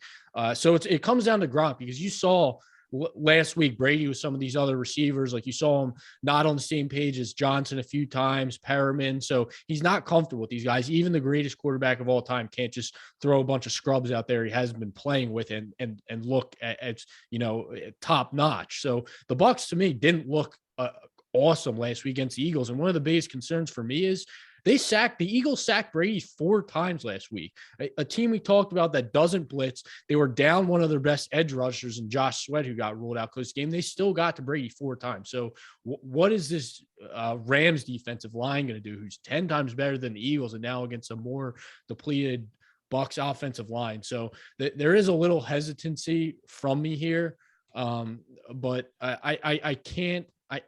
So it comes down to Gronk, because you saw last week Brady with some of these other receivers, like you saw him not on the same page as Johnson a few times, Perriman. So he's not comfortable with these guys. Even the greatest quarterback of all time can't just throw a bunch of scrubs out there he hasn't been playing with and look at top notch. So the Bucs to me didn't look awesome last week against the Eagles. And one of the biggest concerns for me is The Eagles sacked Brady 4 times last week. A team we talked about that doesn't blitz. They were down one of their best edge rushers in Josh Sweat, who got ruled out close game. They still got to Brady 4 times. So what is this Rams defensive line going to do, who's 10 times better than the Eagles and now against a more depleted Bucks offensive line? So there is a little hesitancy from me here. But I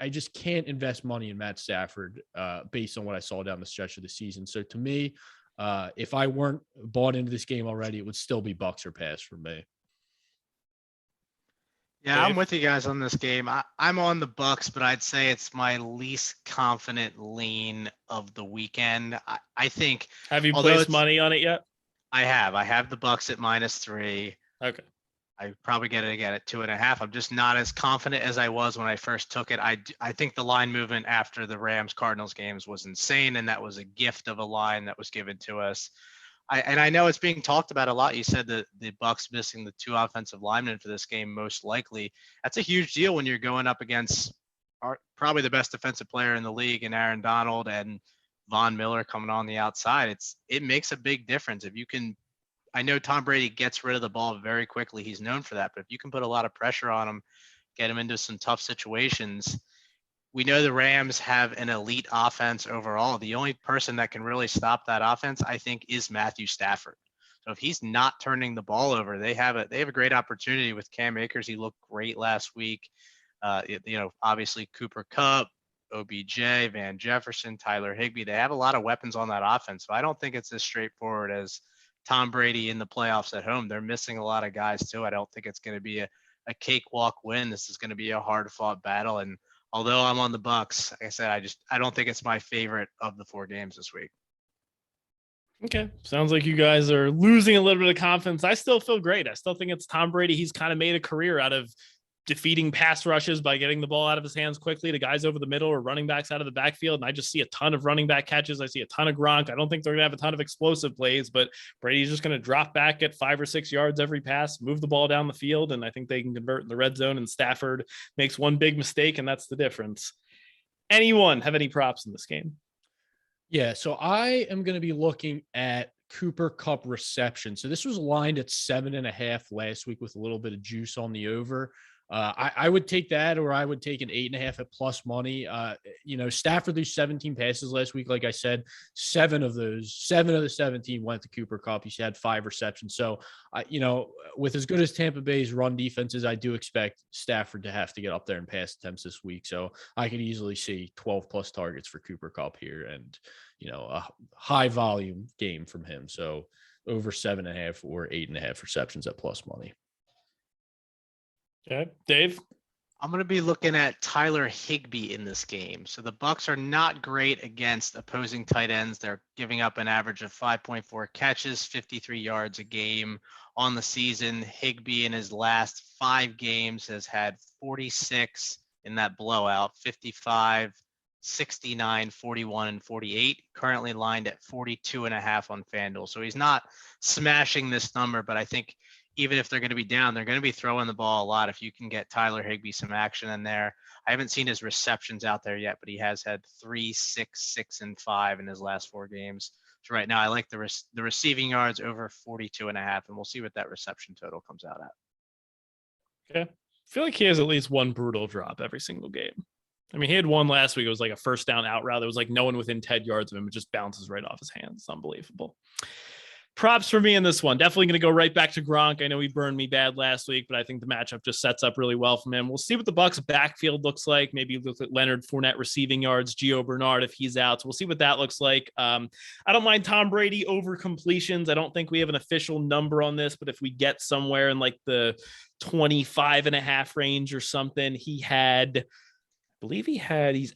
just can't invest money in Matt Stafford based on what I saw down the stretch of the season. So to me, if I weren't bought into this game already, it would still be Bucks or pass for me. Yeah, Dave? I'm with you guys on this game. I'm on the Bucks, but I'd say it's my least confident lean of the weekend. I think. Have you although placed money on it yet? I have the Bucks at -3. Okay. I probably get it again at 2.5. I'm just not as confident as I was when I first took it. I think the line movement after the Rams Cardinals games was insane, and that was a gift of a line that was given to us. I know it's being talked about a lot. You said that the Bucks missing the 2 offensive linemen for this game, most likely. That's a huge deal when you're going up against probably the best defensive player in the league, and Aaron Donald and Von Miller coming on the outside. It makes a big difference if you can. I know Tom Brady gets rid of the ball very quickly. He's known for that. But if you can put a lot of pressure on him, get him into some tough situations, we know the Rams have an elite offense overall. The only person that can really stop that offense, I think, is Matthew Stafford. So if he's not turning the ball over, they have a great opportunity with Cam Akers. He looked great last week. Obviously Cooper Kupp, OBJ, Van Jefferson, Tyler Higby. They have a lot of weapons on that offense. So I don't think it's as straightforward as Tom Brady in the playoffs at home. They're missing a lot of guys too. I don't think it's going to be a cakewalk win. This is going to be a hard fought battle. And although I'm on the Bucks, like I said, I don't think it's my favorite of the 4 games this week. Okay. Sounds like you guys are losing a little bit of confidence. I still feel great. I still think it's Tom Brady. He's kind of made a career out of defeating pass rushes by getting the ball out of his hands quickly to guys over the middle or running backs out of the backfield. And I just see a ton of running back catches. I see a ton of Gronk. I don't think they're going to have a ton of explosive plays, but Brady's just going to drop back at 5 or 6 yards every pass, move the ball down the field. And I think they can convert in the red zone, and Stafford makes one big mistake, and that's the difference. Anyone have any props in this game? Yeah. So I am going to be looking at Cooper Kupp reception. So this was lined at 7.5 last week with a little bit of juice on the over. I would take that, or I would take an 8.5 at plus money. Stafford threw 17 passes last week. Like I said, 7 of the 17 went to Cooper Kupp. He had 5 receptions. So, with as good as Tampa Bay's run defense is, I do expect Stafford to have to get up there in pass attempts this week. So I could easily see 12 plus targets for Cooper Kupp here, and a high volume game from him. So over 7.5 or 8.5 receptions at plus money. Okay. Dave? I'm going to be looking at Tyler Higby in this game. So the Bucks are not great against opposing tight ends. They're giving up an average of 5.4 catches, 53 yards a game on the season. Higby in his last 5 games has had 46 in that blowout, 55, 69, 41, and 48, currently lined at 42.5 on FanDuel. So he's not smashing this number, but I think even if they're going to be down, they're going to be throwing the ball a lot. If you can get Tyler Higby some action in there. I haven't seen his receptions out there yet, but he has had 3, 6, 6, and 5 in his last 4 games. So right now I like the receiving yards over 42.5, and we'll see what that reception total comes out at. Okay. I feel like he has at least one brutal drop every single game. I mean, he had one last week. It was like a first down out route. There was like no one within 10 yards of him. It just bounces right off his hands. It's unbelievable. Props for me in this one. Definitely going to go right back to Gronk. I know he burned me bad last week, but I think the matchup just sets up really well from him. We'll see what the Bucks backfield looks like. Maybe look at Leonard Fournette receiving yards, Gio Bernard if he's out. So we'll see what that looks like. I don't mind Tom Brady over completions. I don't think we have an official number on this, but if we get somewhere in like the 25.5 range or something, he's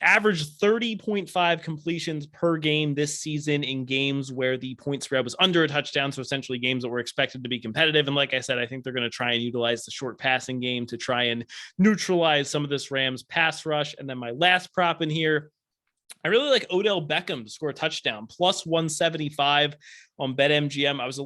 averaged 30.5 completions per game this season in games where the point spread was under a touchdown. So essentially games that were expected to be competitive. And like I said, I think they're going to try and utilize the short passing game to try and neutralize some of this Rams pass rush. And then my last prop in here, I really like Odell Beckham to score a touchdown, plus 175. on BetMGM. I was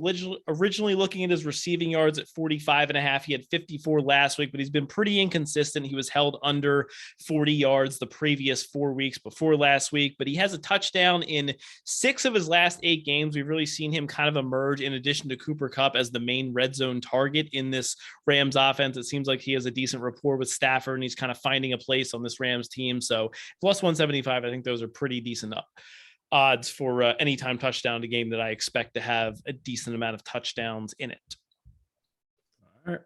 originally looking at his receiving yards at 45.5. He had 54 last week, but he's been pretty inconsistent. He was held under 40 yards the previous 4 weeks before last week, but he has a touchdown in 6 of his last 8 games. We've really seen him kind of emerge in addition to Cooper Kupp as the main red zone target in this Rams offense. It seems like he has a decent rapport with Stafford, and he's kind of finding a place on this Rams team. So plus 175, I think those are pretty decent odds for anytime touchdown to game that I expect to have a decent amount of touchdowns in it. All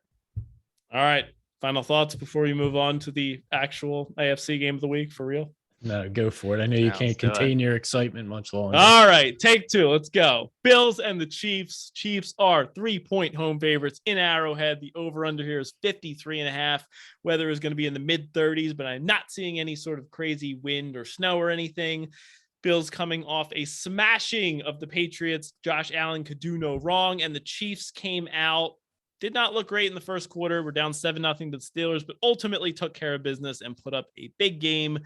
right. Final thoughts before we move on to the actual AFC game of the week for real? No, go for it. I know you can't contain your excitement much longer. All right, take 2. Let's go. Bills and the Chiefs. Chiefs are 3-point home favorites in Arrowhead. The over-under here is 53.5. Weather is going to be in the mid-30s, but I'm not seeing any sort of crazy wind or snow or anything. Bills coming off a smashing of the Patriots. Josh Allen could do no wrong, and the Chiefs came out, did not look great in the first quarter. We're down 7-0 to the Steelers, but ultimately took care of business and put up a big game.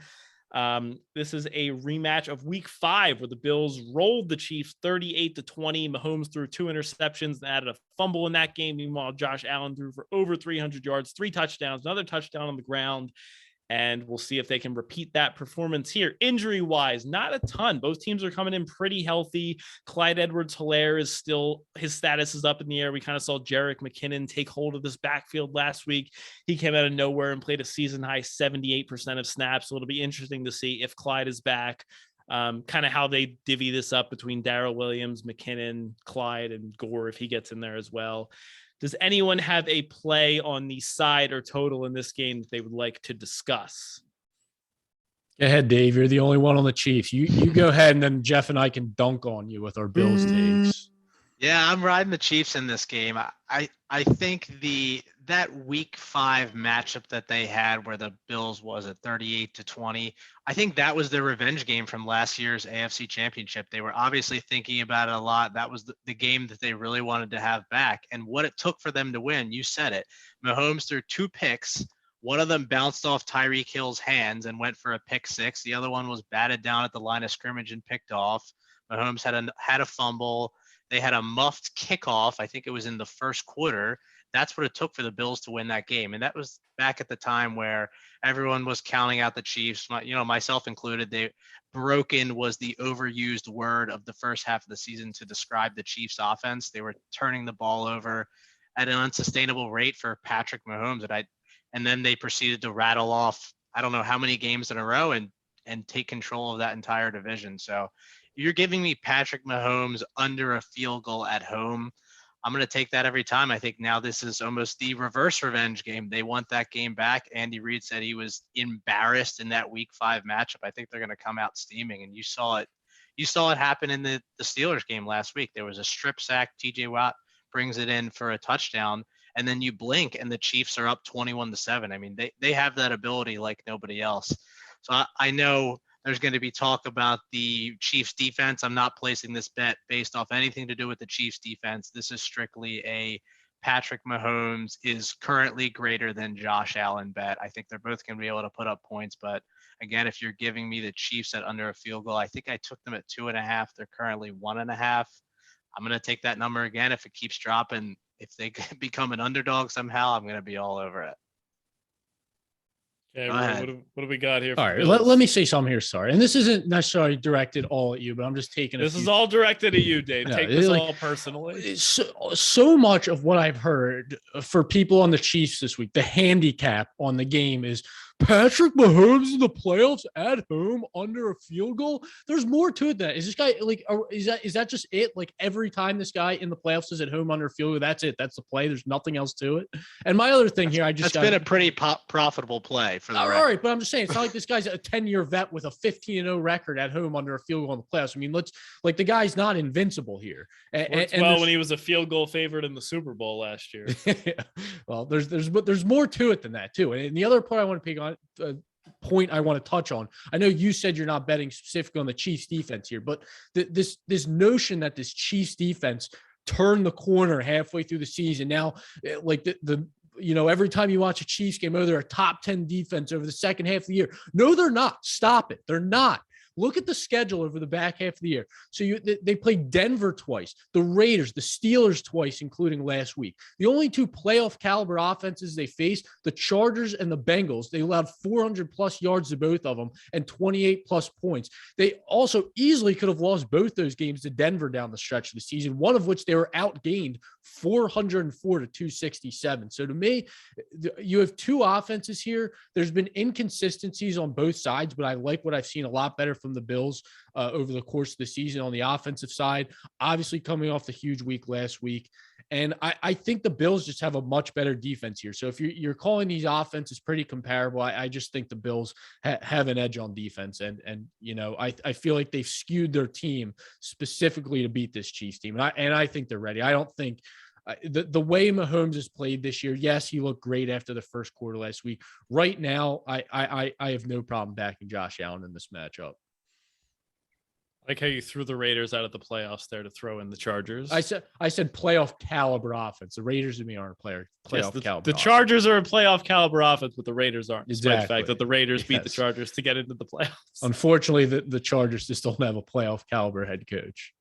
This is a rematch of week 5 where the Bills rolled the Chiefs 38-20. Mahomes threw 2 interceptions and added a fumble in that game. Meanwhile, Josh Allen threw for over 300 yards, 3 touchdowns, another touchdown on the ground. And we'll see if they can repeat that performance here. Injury-wise, not a ton. Both teams are coming in pretty healthy. Clyde Edwards-Helaire is still, his status is up in the air. We kind of saw Jerick McKinnon take hold of this backfield last week. He came out of nowhere and played a season-high 78% of snaps. So it'll be interesting to see if Clyde is back, kind of how they divvy this up between Darrell Williams, McKinnon, Clyde, and Gore if he gets in there as well. Does anyone have a play on the side or total in this game that they would like to discuss? Go ahead, Dave. You're the only one on the Chiefs. You go ahead, and then Jeff and I can dunk on you with our Bills takes. Yeah, I'm riding the Chiefs in this game. I think that week 5 matchup that they had where the Bills was at 38-20, I think that was their revenge game from last year's AFC Championship. They were obviously thinking about it a lot. That was the game that they really wanted to have back. And what it took for them to win, you said it. Mahomes threw 2 picks. One of them bounced off Tyreek Hill's hands and went for a pick 6. The other one was batted down at the line of scrimmage and picked off. Mahomes had a fumble. They had a muffed kickoff. I think it was in the first quarter. That's what it took for the Bills to win that game. And that was back at the time where everyone was counting out the Chiefs, myself included. Broken was the overused word of the first half of the season to describe the Chiefs offense. They were turning the ball over at an unsustainable rate for Patrick Mahomes. And then they proceeded to rattle off, I don't know how many games in a row and take control of that entire division. So you're giving me Patrick Mahomes under a field goal at home. I'm going to take that every time. I think now this is almost the reverse revenge game. They want that game back. Andy Reid said he was embarrassed in that week 5 matchup. I think they're going to come out steaming, and you saw it happen in the Steelers game last week. There was a strip sack. TJ Watt brings it in for a touchdown, and then you blink and the Chiefs are up 21-7. I mean, they have that ability like nobody else. So I know there's going to be talk about the Chiefs defense. I'm not placing this bet based off anything to do with the Chiefs defense. This is strictly a Patrick Mahomes is currently greater than Josh Allen bet. I think they're both going to be able to put up points. But again, if you're giving me the Chiefs at under a field goal, I think I took them at 2.5. They're currently 1.5. I'm going to take that number again. If it keeps dropping, if they become an underdog somehow, I'm going to be all over it. Okay, what do we got here? All right, let me say something here. Sorry, and this isn't necessarily directed all at you, but I'm just taking this is all directed at you, Dave. Take this all personally. So much of what I've heard for people on the Chiefs this week, the handicap on the game is Patrick Mahomes in the playoffs at home under a field goal. There's more to it than that. Is this guy like? Is that just it? Like every time this guy in the playoffs is at home under a field goal, that's it. That's the play. There's nothing else to it. And my other thing here, that's been a pretty profitable play for the all right, but I'm just saying it's not like this guy's a 10-year vet with a 15-0 record at home under a field goal in the playoffs. I mean, the guy's not invincible here. And when he was a field goal favorite in the Super Bowl last year. Well, there's more to it than that too. And the other part I want to pick on. Point I want to touch on. I know you said you're not betting specifically on the Chiefs defense here, but this notion that this Chiefs defense turned the corner halfway through the season. Now, like every time you watch a Chiefs game, they're a top 10 defense over the second half of the year. No, they're not. Stop it. They're not. Look at the schedule over the back half of the year. So they played Denver twice, the Raiders, the Steelers twice, including last week. The only two playoff caliber offenses they faced, the Chargers and the Bengals, they allowed 400 plus yards to both of them and 28 plus points. They also easily could have lost both those games to Denver down the stretch of the season, one of which they were outgained 404 to 267. So to me, you have two offenses here. There's been inconsistencies on both sides, but I like what I've seen a lot better from the Bills over the course of the season on the offensive side, obviously coming off the huge week last week. And I think the Bills just have a much better defense here. So if you're calling these offenses pretty comparable, I just think the Bills have an edge on defense. And I feel like they've skewed their team specifically to beat this Chiefs team. And I think they're ready. I don't think the way Mahomes has played this year, yes, he looked great after the first quarter last week. Right now, I have no problem backing Josh Allen in this matchup. I like how you threw the Raiders out of the playoffs there to throw in the Chargers. I said playoff caliber offense. The Raiders to me aren't playoff caliber. The Chargers are a playoff caliber offense, but the Raiders aren't. Exactly. Despite the fact that the Raiders beat the Chargers to get into the playoffs. Unfortunately, the Chargers just don't have a playoff caliber head coach.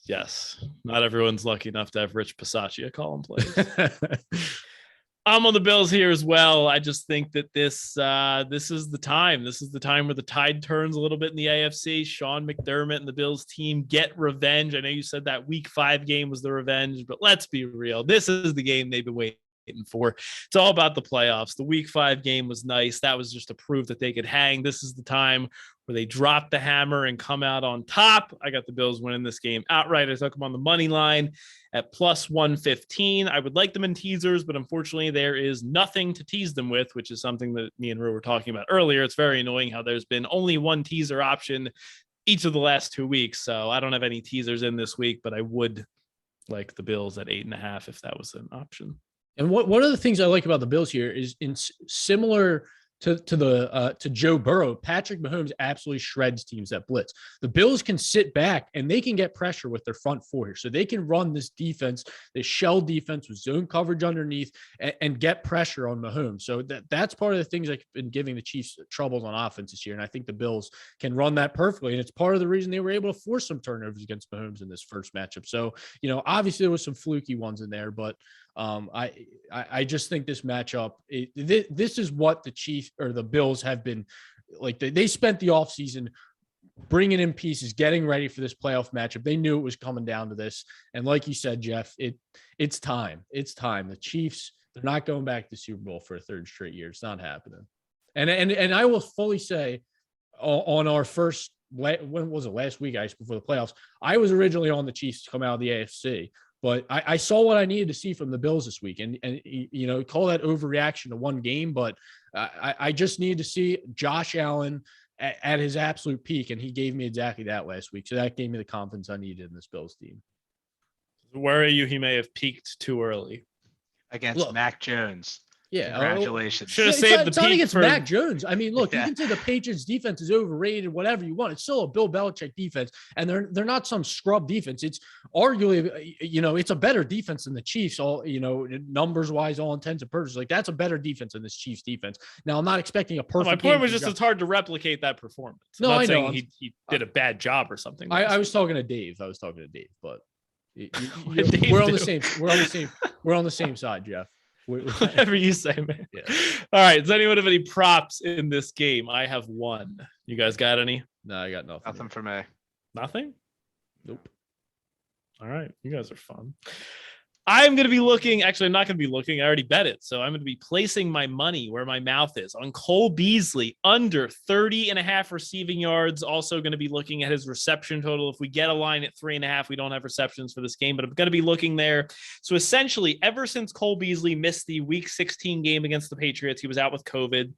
Yes, not everyone's lucky enough to have Rich Bisaccia call him plays. I'm on the Bills here as well. I just think that this is the time. This is the time where the tide turns a little bit in the AFC. Sean McDermott and the Bills team get revenge. I know you said that Week 5 game was the revenge, but let's be real. This is the game they've been waiting for. It's all about the playoffs. The Week 5 game was nice. That was just to prove that they could hang. This is the time where they drop the hammer and come out on top. I got the Bills winning this game outright. I took them on the money line at plus 115. I would like them in teasers, but unfortunately there is nothing to tease them with, which is something that me and Rue were talking about earlier. It's very annoying how there's been only one teaser option each of the last 2 weeks. So I don't have any teasers in this week, but I would like the Bills at 8.5 if that was an option. And one of the things I like about the Bills here is similar to Joe Burrow, Patrick Mahomes absolutely shreds teams that blitz. The Bills can sit back and they can get pressure with their front four here. So they can run this defense, this shell defense with zone coverage underneath and get pressure on Mahomes. So that's part of the things that have been giving the Chiefs troubles on offense this year. And I think the Bills can run that perfectly. And it's part of the reason they were able to force some turnovers against Mahomes in this first matchup. So, obviously there was some fluky ones in there, but I just think this matchup, this is what the Chiefs or the Bills have been like. They spent the offseason bringing in pieces, getting ready for this playoff matchup. They knew it was coming down to this. And like you said, Jeff, it's time. It's time. The Chiefs, they're not going back to the Super Bowl for a third straight year. It's not happening. And I will fully say on our first, when was it, last week, before the playoffs, I was originally on the Chiefs to come out of the AFC. But I saw what I needed to see from the Bills this week. And call that overreaction to one game. But I just needed to see Josh Allen at his absolute peak. And he gave me exactly that last week. So that gave me the confidence I needed in this Bills team. Worry you he may have peaked too early. Against Mac Jones. Yeah. Congratulations. Should have saved the it's not peak against for Mac Jones. I mean, look, you can say the Patriots defense is overrated, whatever you want. It's still a Bill Belichick defense, and they're not some scrub defense. It's arguably, it's a better defense than the Chiefs, all, numbers wise, all intents and purposes. Like, that's a better defense than this Chiefs defense. Now, I'm not expecting a perfect. My point was just it's hard to replicate that performance. No, I'm not I saying know. he did a bad job or something. I was talking to Dave. But we're on the same side, Jeff. Whatever you say, man. Yeah. All right. Does anyone have any props in this game? I have one. You guys got any? No, I got nothing. Nothing for me. Nothing? Nope. All right. You guys are fun. I'm going to be looking. Actually, I'm not going to be looking. I already bet it. So I'm going to be placing my money where my mouth is on Cole Beasley under 30.5 receiving yards. Also going to be looking at his reception total. If we get a line at 3.5, we don't have receptions for this game, but I'm going to be looking there. So essentially, ever since Cole Beasley missed the Week 16 game against the Patriots, he was out with COVID.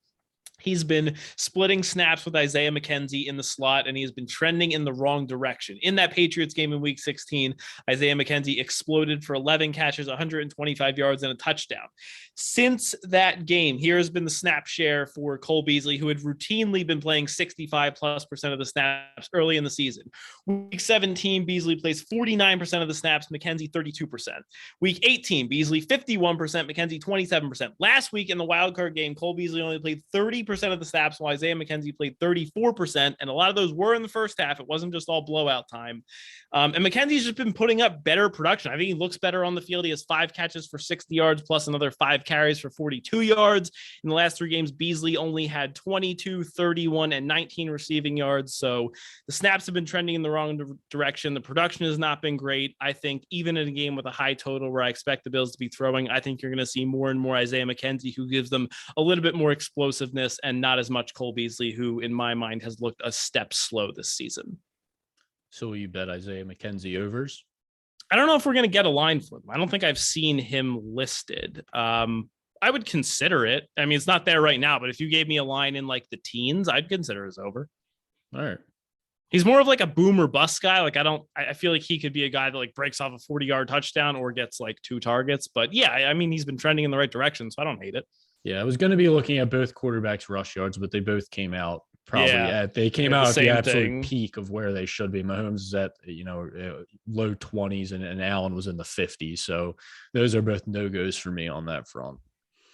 He's been splitting snaps with Isaiah McKenzie in the slot, and he has been trending in the wrong direction. In that Patriots game in Week 16, Isaiah McKenzie exploded for 11 catches, 125 yards, and a touchdown. Since that game, here has been the snap share for Cole Beasley, who had routinely been playing 65+% of the snaps early in the season. Week 17, Beasley plays 49% of the snaps, McKenzie 32%. Week 18, Beasley 51%, McKenzie 27%. Last week in the wildcard game, Cole Beasley only played 30% 60% of the snaps, while Isaiah McKenzie played 34%. And a lot of those were in the first half. It wasn't just all blowout time. And McKenzie's just been putting up better production. I think he looks better on the field. He has 5 catches for 60 yards, plus another 5 carries for 42 yards. In the last 3 games, Beasley only had 22, 31, and 19 receiving yards. So the snaps have been trending in the wrong direction. The production has not been great. I think even in a game with a high total where I expect the Bills to be throwing, I think you're going to see more and more Isaiah McKenzie, who gives them a little bit more explosiveness, and not as much Cole Beasley, who in my mind has looked a step slow this season. So will you bet Isaiah McKenzie overs? I don't know if we're going to get a line for him. I don't think I've seen him listed. I would consider it. I mean, it's not there right now, but if you gave me a line in like the teens, I'd consider his over. All right. He's more of like a boom or bust guy. Like I feel like he could be a guy that like breaks off a 40-yard touchdown or gets like 2 targets. But yeah, I mean, he's been trending in the right direction, so I don't hate it. Yeah, I was going to be looking at both quarterbacks' rush yards, but they both came out at the absolute peak of where they should be. Mahomes is at, low 20s and Allen was in the 50s. So those are both no-goes for me on that front.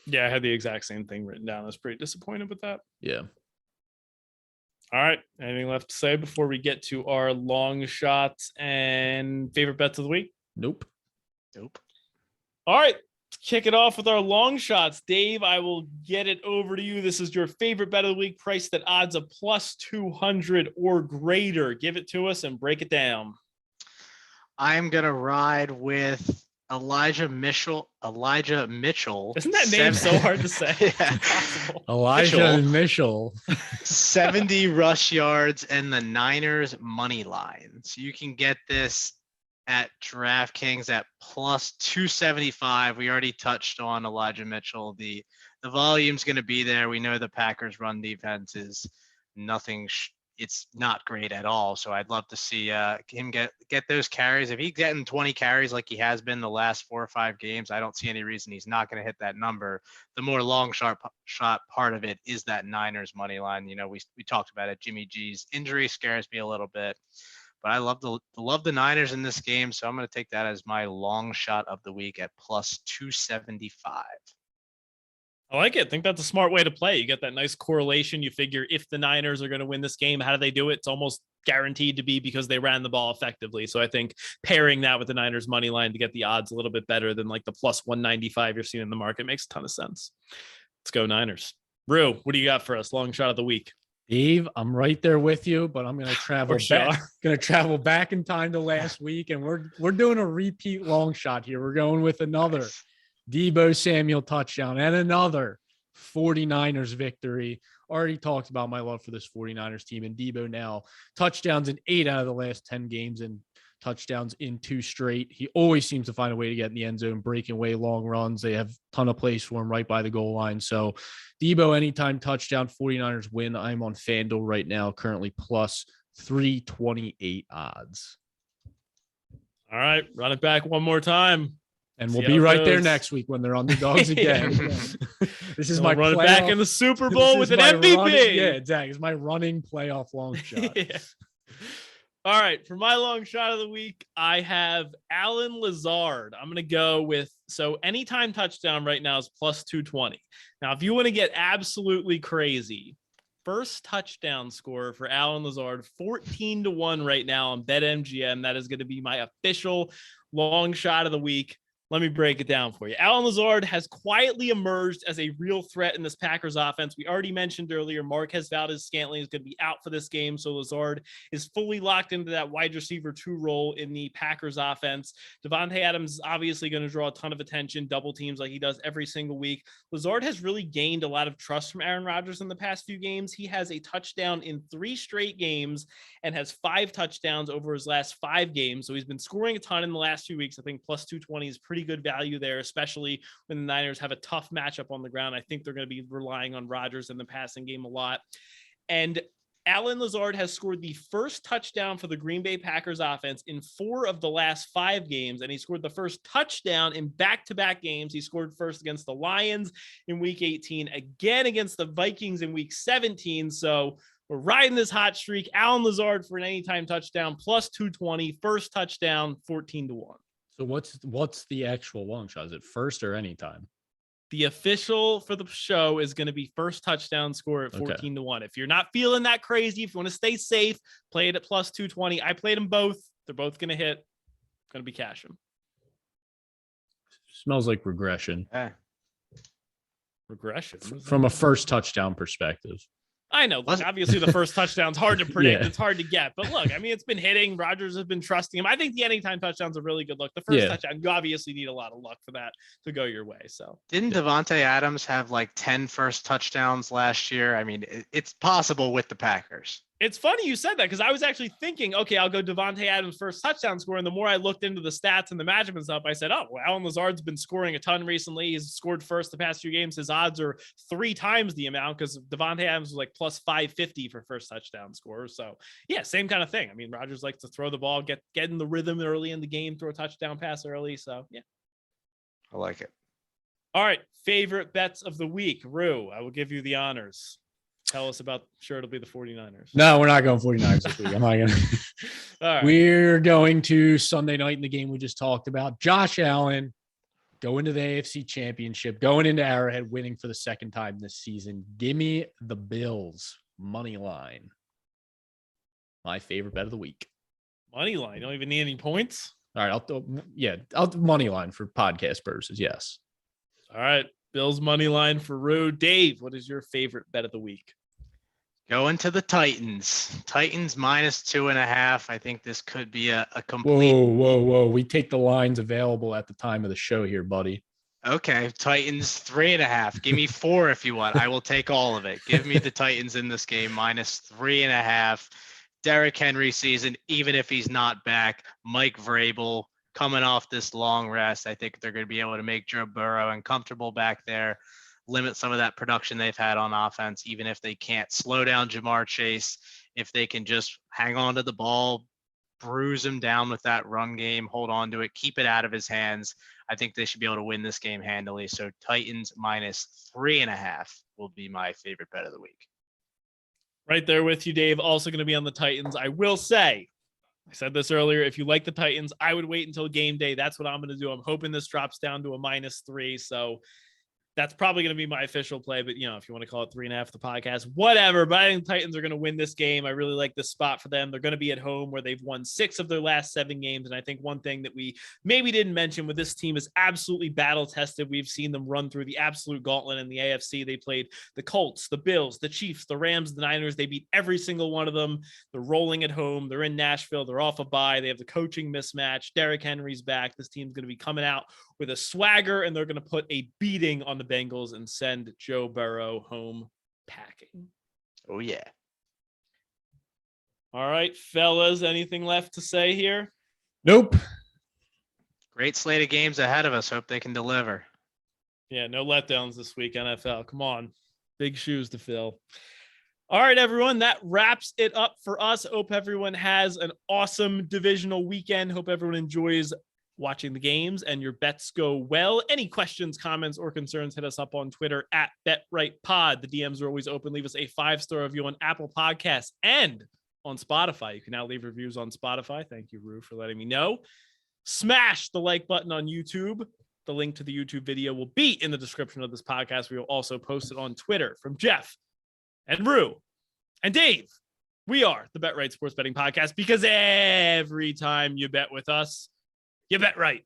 Yeah, I had the exact same thing written down. I was pretty disappointed with that. Yeah. All right. Anything left to say before we get to our long shots and favorite bets of the week? Nope. All right. Let's kick it off with our long shots. Dave, I will get it over to you. This is your favorite bet of the week, priced at odds of plus 200 or greater. Give it to us and break it down. I'm going to ride with Elijah Mitchell. Isn't that name so hard to say? Yeah. Elijah Mitchell. 70 rush yards and the Niners money line. So you can get this at DraftKings at plus 275. We already touched on Elijah Mitchell. The volume's going to be there. We know the Packers run defense is nothing. It's not great at all. So I'd love to see him get those carries. If he's getting 20 carries like he has been the last 4 or 5 games, I don't see any reason he's not going to hit that number. The more long shot part of it is that Niners money line. We talked about it. Jimmy G's injury scares me a little bit, but I love the Niners in this game. So I'm going to take that as my long shot of the week at plus 275. I like it. I think that's a smart way to play. You get that nice correlation. You figure if the Niners are going to win this game, how do they do it? It's almost guaranteed to be because they ran the ball effectively. So I think pairing that with the Niners money line to get the odds a little bit better than like the plus 195 you're seeing in the market makes a ton of sense. Let's go Niners. Rue, what do you got for us? Long shot of the week. Dave, I'm right there with you, but I'm going to travel back. Going to travel back in time to last week, and we're doing a repeat long shot here. We're going with another Deebo Samuel touchdown and another 49ers victory. Already talked about my love for this 49ers team, and Deebo now touchdowns in 8 out of the last 10 games and touchdowns in 2 straight. He always seems to find a way to get in the end zone, breaking away long runs. They have a ton of plays for him right by the goal line. So Deebo, anytime touchdown, 49ers win. I'm on FanDuel right now, currently plus 328 odds. All right, run it back one more time. And we'll be right there next week when they're underdogs again. This is my run it back in the Super Bowl with an MVP. Yeah, exactly. It's my running playoff long shot. Yeah. All right. For my long shot of the week, I have Alan Lazard. I'm going to go with, so anytime touchdown right now is plus 220. Now, if you want to get absolutely crazy, first touchdown scorer for Alan Lazard, 14-1 right now on BetMGM. That is going to be my official long shot of the week. Let me break it down for you. Alan Lazard has quietly emerged as a real threat in this Packers offense. We already mentioned earlier, Marquez Valdes-Scantling is going to be out for this game, so Lazard is fully locked into that wide receiver 2 role in the Packers offense. Devontae Adams is obviously going to draw a ton of attention, double teams like he does every single week. Lazard has really gained a lot of trust from Aaron Rodgers in the past few games. He has a touchdown in 3 straight games and has 5 touchdowns over his last 5 games. So he's been scoring a ton in the last few weeks. I think plus 220 is pretty good value there, especially when the Niners have a tough matchup on the ground. I think they're going to be relying on Rodgers in the passing game a lot. And Alan Lazard has scored the first touchdown for the Green Bay Packers offense in 4 of the last 5 games. And he scored the first touchdown in back-to-back games. He scored first against the Lions in week 18, again against the Vikings in week 17. So we're riding this hot streak. Alan Lazard for an anytime touchdown, plus 220, first touchdown, 14-1. So what's the actual long shot? Is it first or anytime? The official for the show is going to be first touchdown score at 14-1. If you're not feeling that crazy, if you want to stay safe, play it at plus 220. I played them both. They're both going to hit. Going to be cash them. Smells like regression. Regression? From a first touchdown perspective. I know. Look, obviously, the first touchdown's hard to predict. Yeah. It's hard to get. But look, I mean, it's been hitting. Rodgers has been trusting him. I think the anytime touchdown's a really good look. The first touchdown, you obviously need a lot of luck for that to go your way. So didn't Devontae Adams have like 10 first touchdowns last year? I mean, it's possible with the Packers. It's funny you said that because I was actually thinking, okay, I'll go Devontae Adams first touchdown score. And the more I looked into the stats and the matchup and stuff, I said, oh, well, Alan Lazard's been scoring a ton recently. He's scored first the past few games. His odds are 3 times the amount because Devontae Adams was like plus 550 for first touchdown score. So yeah, same kind of thing. I mean, Rodgers likes to throw the ball, get in the rhythm early in the game, throw a touchdown pass early. So yeah. I like it. All right. Favorite bets of the week. Rue, I will give you the honors. Tell us about, sure, it'll be the 49ers. No, we're not going 49ers this week. I'm not going to. All right. We're going to Sunday night in the game we just talked about. Josh Allen going to the AFC Championship, going into Arrowhead, winning for the second time this season. Give me the Bills money line. My favorite bet of the week. Money line. You don't even need any points. All right. I'll do money line for podcast purposes. Yes. All right. Bills money line for Rue. Dave, what is your favorite bet of the week? Going to the Titans. Titans minus 2.5. I think this could be a complete. Whoa. We take the lines available at the time of the show here, buddy. Okay. Titans 3.5. Give me 4 if you want. I will take all of it. Give me the Titans in this game minus 3.5. Derrick Henry season, even if he's not back. Mike Vrabel coming off this long rest. I think they're going to be able to make Joe Burrow uncomfortable back there. Limit some of that production they've had on offense, even if they can't slow down Jamar Chase, if they can just hang on to the ball, bruise him down with that run game, hold on to it, keep it out of his hands. I think they should be able to win this game handily. So Titans minus 3.5 will be my favorite bet of the week. Right there with you, Dave. Also going to be on the Titans. I will say, I said this earlier, if you like the Titans, I would wait until game day. That's what I'm going to do. I'm hoping this drops down to a -3. So that's probably going to be my official play, but if you want to call it 3.5 the podcast, whatever. But I think Titans are going to win this game. I really like this spot for them. They're going to be at home where they've won 6 of their last 7 games. And I think one thing that we maybe didn't mention with this team is absolutely battle tested. We've seen them run through the absolute gauntlet in the AFC. They played the Colts, the Bills, the Chiefs, the Rams, the Niners. They beat every single one of them. They're rolling at home. They're in Nashville. They're off a bye. They have the coaching mismatch. Derrick Henry's back. This team's going to be coming out with a swagger, and they're going to put a beating on the Bengals and send Joe Burrow home packing. Oh, yeah. All right, fellas, anything left to say here? Nope. Great slate of games ahead of us. Hope they can deliver. Yeah, no letdowns this week, NFL. Come on. Big shoes to fill. All right, everyone, that wraps it up for us. Hope everyone has an awesome divisional weekend. Hope everyone enjoys watching the games and your bets go well. Any questions, comments, or concerns, hit us up on Twitter at BetRightPod. The DMs are always open. Leave us a 5-star review on Apple Podcasts and on Spotify. You can now leave reviews on Spotify. Thank you, Rue, for letting me know. Smash the like button on YouTube. The link to the YouTube video will be in the description of this podcast. We will also post it on Twitter. From Jeff and Rue and Dave, we are the Bet Right Sports Betting Podcast, because every time you bet with us, you bet right.